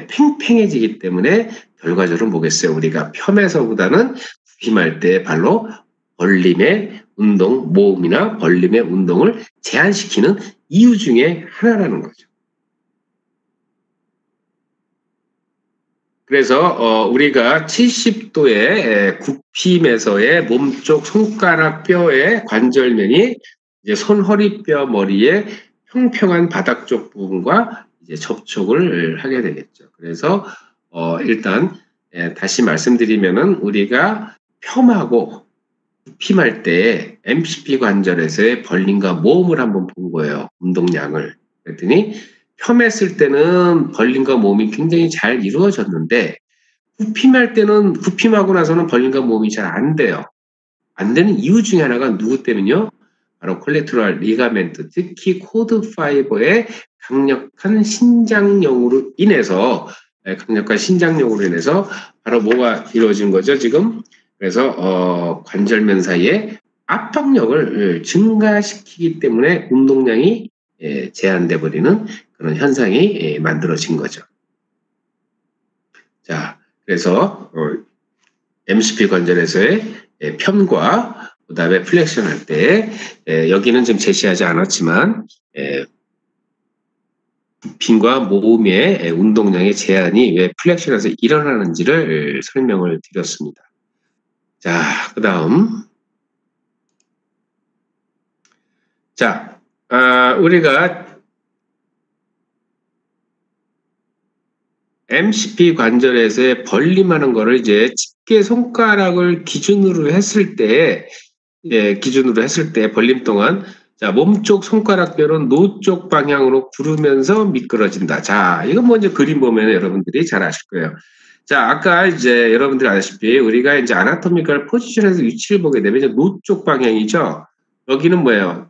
팽팽해지기 때문에 결과적으로 뭐겠어요? 우리가 펴면서보다는 굽힘할 때 발로 벌림의 운동, 모음이나 벌림의 운동을 제한시키는 이유 중에 하나라는 거죠. 그래서 우리가 70도의 굽힘에서의 몸쪽 손가락 뼈의 관절면이 이제 손, 허리 뼈 머리의 평평한 바닥 쪽 부분과 이제 접촉을 하게 되겠죠. 그래서 일단 다시 말씀드리면은 우리가 폄하고 굽힘할 때 MCP 관절에서의 벌림과 모음을 한번 본 거예요. 운동량을. 그랬더니 폄했을 때는 벌림과 모음이 굉장히 잘 이루어졌는데 굽힘할 때는 굽힘하고 나서는 벌림과 모음이 잘 안 돼요. 안 되는 이유 중에 하나가 누구 때문이요? 바로 콜레테럴 리가멘트, 특히 코드 파이버의 강력한 신장력으로 인해서 바로 뭐가 이루어진 거죠 지금? 그래서 관절면 사이에 압박력을 증가시키기 때문에 운동량이 제한돼 버리는 그런 현상이 만들어진 거죠. 자, 그래서 MCP 관절에서의 편과 그다음에 플렉션 할 때 여기는 지금 제시하지 않았지만 굽힘과 모음의 운동량의 제한이 왜 플렉션에서 일어나는지를 설명을 드렸습니다. 자, 그다음 자, 우리가 MCP 관절에서의 벌림하는 거를 이제 집게 손가락을 기준으로 했을 때 벌림 동안 자, 몸쪽 손가락뼈는 노쪽 방향으로 구르면서 미끄러진다. 자, 이건 먼저 그림 보면 여러분들이 잘 아실 거예요. 자, 아까 이제 여러분들이 아시다시피 우리가 이제 아나토미컬 포지션에서 위치를 보게 되면 이제 노쪽 방향이죠. 여기는 뭐예요?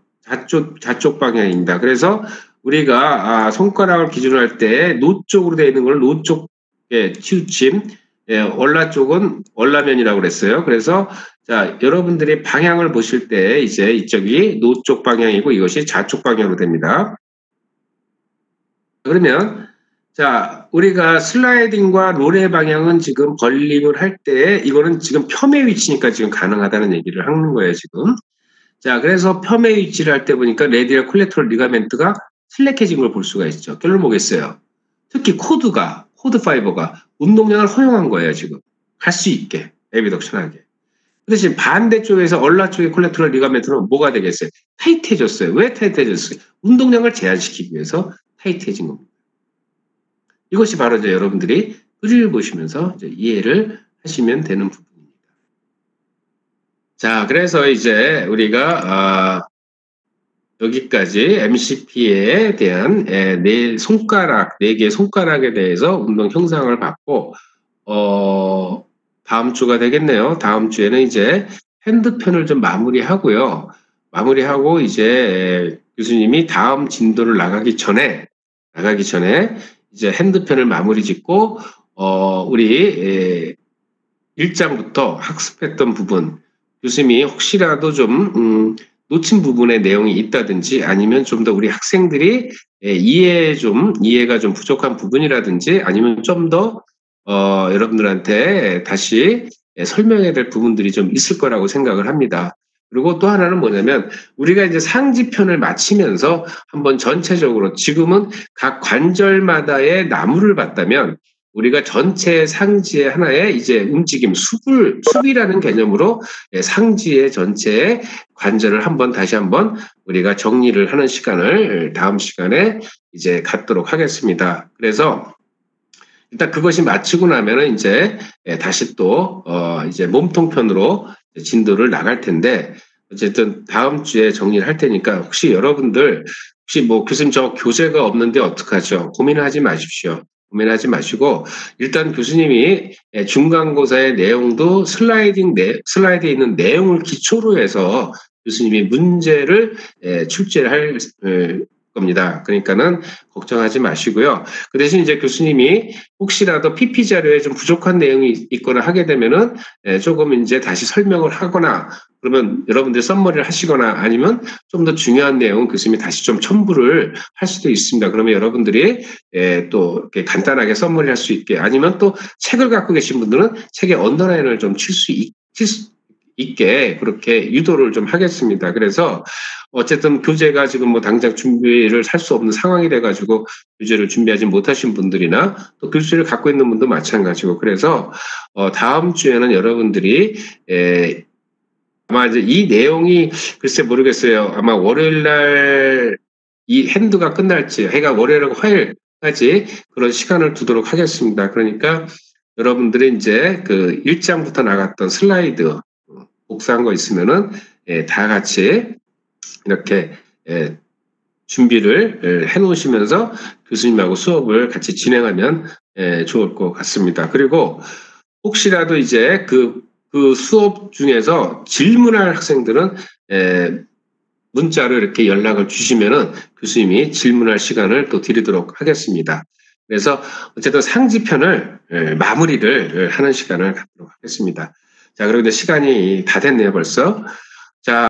좌쪽 방향입니다. 그래서 우리가 손가락을 기준으로 할 때 노쪽으로 되어 있는 걸 노쪽에 치우침, 월라 쪽은 월라면이라고 그랬어요. 그래서 자, 여러분들이 방향을 보실 때 이제 이쪽이 노쪽 방향이고 이것이 좌쪽 방향으로 됩니다. 그러면 자, 우리가 슬라이딩과 롤의 방향은 지금 벌림을 할 때 이거는 지금 폄의 위치니까 지금 가능하다는 얘기를 하는 거예요, 지금. 자, 그래서 폄의 위치를 할 때 보니까 레디얼 콜렉터럴 리가멘트가 슬랙해진 걸 볼 수가 있죠. 결론 뭐겠어요? 특히 코드 파이버가 운동량을 허용한 거예요, 지금. 할 수 있게, 에비덕션하게. 그 대신 반대쪽에서 얼라 쪽의 콜렉터럴 리가멘트는 뭐가 되겠어요? 타이트해졌어요. 왜 타이트해졌어요? 운동량을 제한시키기 위해서 타이트해진 겁니다. 이것이 바로 이제 여러분들이 그림을 보시면서 이제 이해를 하시면 되는 부분입니다. 자, 그래서 이제 우리가 여기까지 MCP에 대한 네 개의 손가락에 대해서 운동 형상을 봤고, 다음 주가 되겠네요. 다음 주에는 이제 핸드편을 좀 마무리하고요. 마무리하고 이제 교수님이 다음 진도를 나가기 전에 이제 핸드편을 마무리 짓고 우리 1장부터 학습했던 부분 교수님이 혹시라도 좀 놓친 부분의 내용이 있다든지 아니면 좀 더 우리 학생들이 이해가 좀 부족한 부분이라든지 아니면 좀 더 여러분들한테 다시 설명해야 될 부분들이 좀 있을 거라고 생각을 합니다. 그리고 또 하나는 뭐냐면 우리가 이제 상지편을 마치면서 한번 전체적으로 지금은 각 관절마다의 나무를 봤다면 우리가 전체 상지의 하나의 이제 움직임, 숲이라는 개념으로 상지의 전체의 관절을 다시 한번 우리가 정리를 하는 시간을 다음 시간에 이제 갖도록 하겠습니다. 그래서 일단 그것이 마치고 나면은 이제 다시 또 이제 몸통편으로 진도를 나갈 텐데 어쨌든 다음 주에 정리를 할 테니까 혹시 여러분들 뭐 교수님 저 교재가 없는데 어떡하죠? 고민하지 마십시오. 고민하지 마시고 일단 교수님이 중간고사의 내용도 슬라이드에 있는 내용을 기초로 해서 교수님이 문제를 출제를 할 겁니다. 그러니까는 걱정하지 마시고요. 그 대신 이제 교수님이 혹시라도 PP 자료에 좀 부족한 내용이 있거나 하게 되면은 조금 이제 다시 설명을 하거나 그러면 여러분들 썸머리를 하시거나 아니면 좀 더 중요한 내용은 교수님이 다시 좀 첨부를 할 수도 있습니다. 그러면 여러분들이 또 이렇게 간단하게 썸머리 할 수 있게 아니면 또 책을 갖고 계신 분들은 책에 언더라인을 좀 칠 수 있게 그렇게 유도를 좀 하겠습니다. 그래서 어쨌든 교재가 지금 뭐 당장 준비를 할 수 없는 상황이 돼가지고 교재를 준비하지 못하신 분들이나 또 교재를 갖고 있는 분도 마찬가지고 그래서 다음 주에는 여러분들이 아마 이제 이 내용이 글쎄 모르겠어요. 아마 월요일날 이 핸드가 끝날지 해가 월요일하고 화요일까지 그런 시간을 두도록 하겠습니다. 그러니까 여러분들이 이제 그 1장부터 나갔던 슬라이드 복사한 거 있으면은 다 같이 이렇게 준비를 해 놓으시면서 교수님하고 수업을 같이 진행하면 좋을 것 같습니다. 그리고 혹시라도 이제 그 수업 중에서 질문할 학생들은 문자로 이렇게 연락을 주시면은 교수님이 질문할 시간을 또 드리도록 하겠습니다. 그래서 어쨌든 상지편을 마무리를 하는 시간을 갖도록 하겠습니다. 자, 그런데 시간이 다 됐네요, 벌써. 자.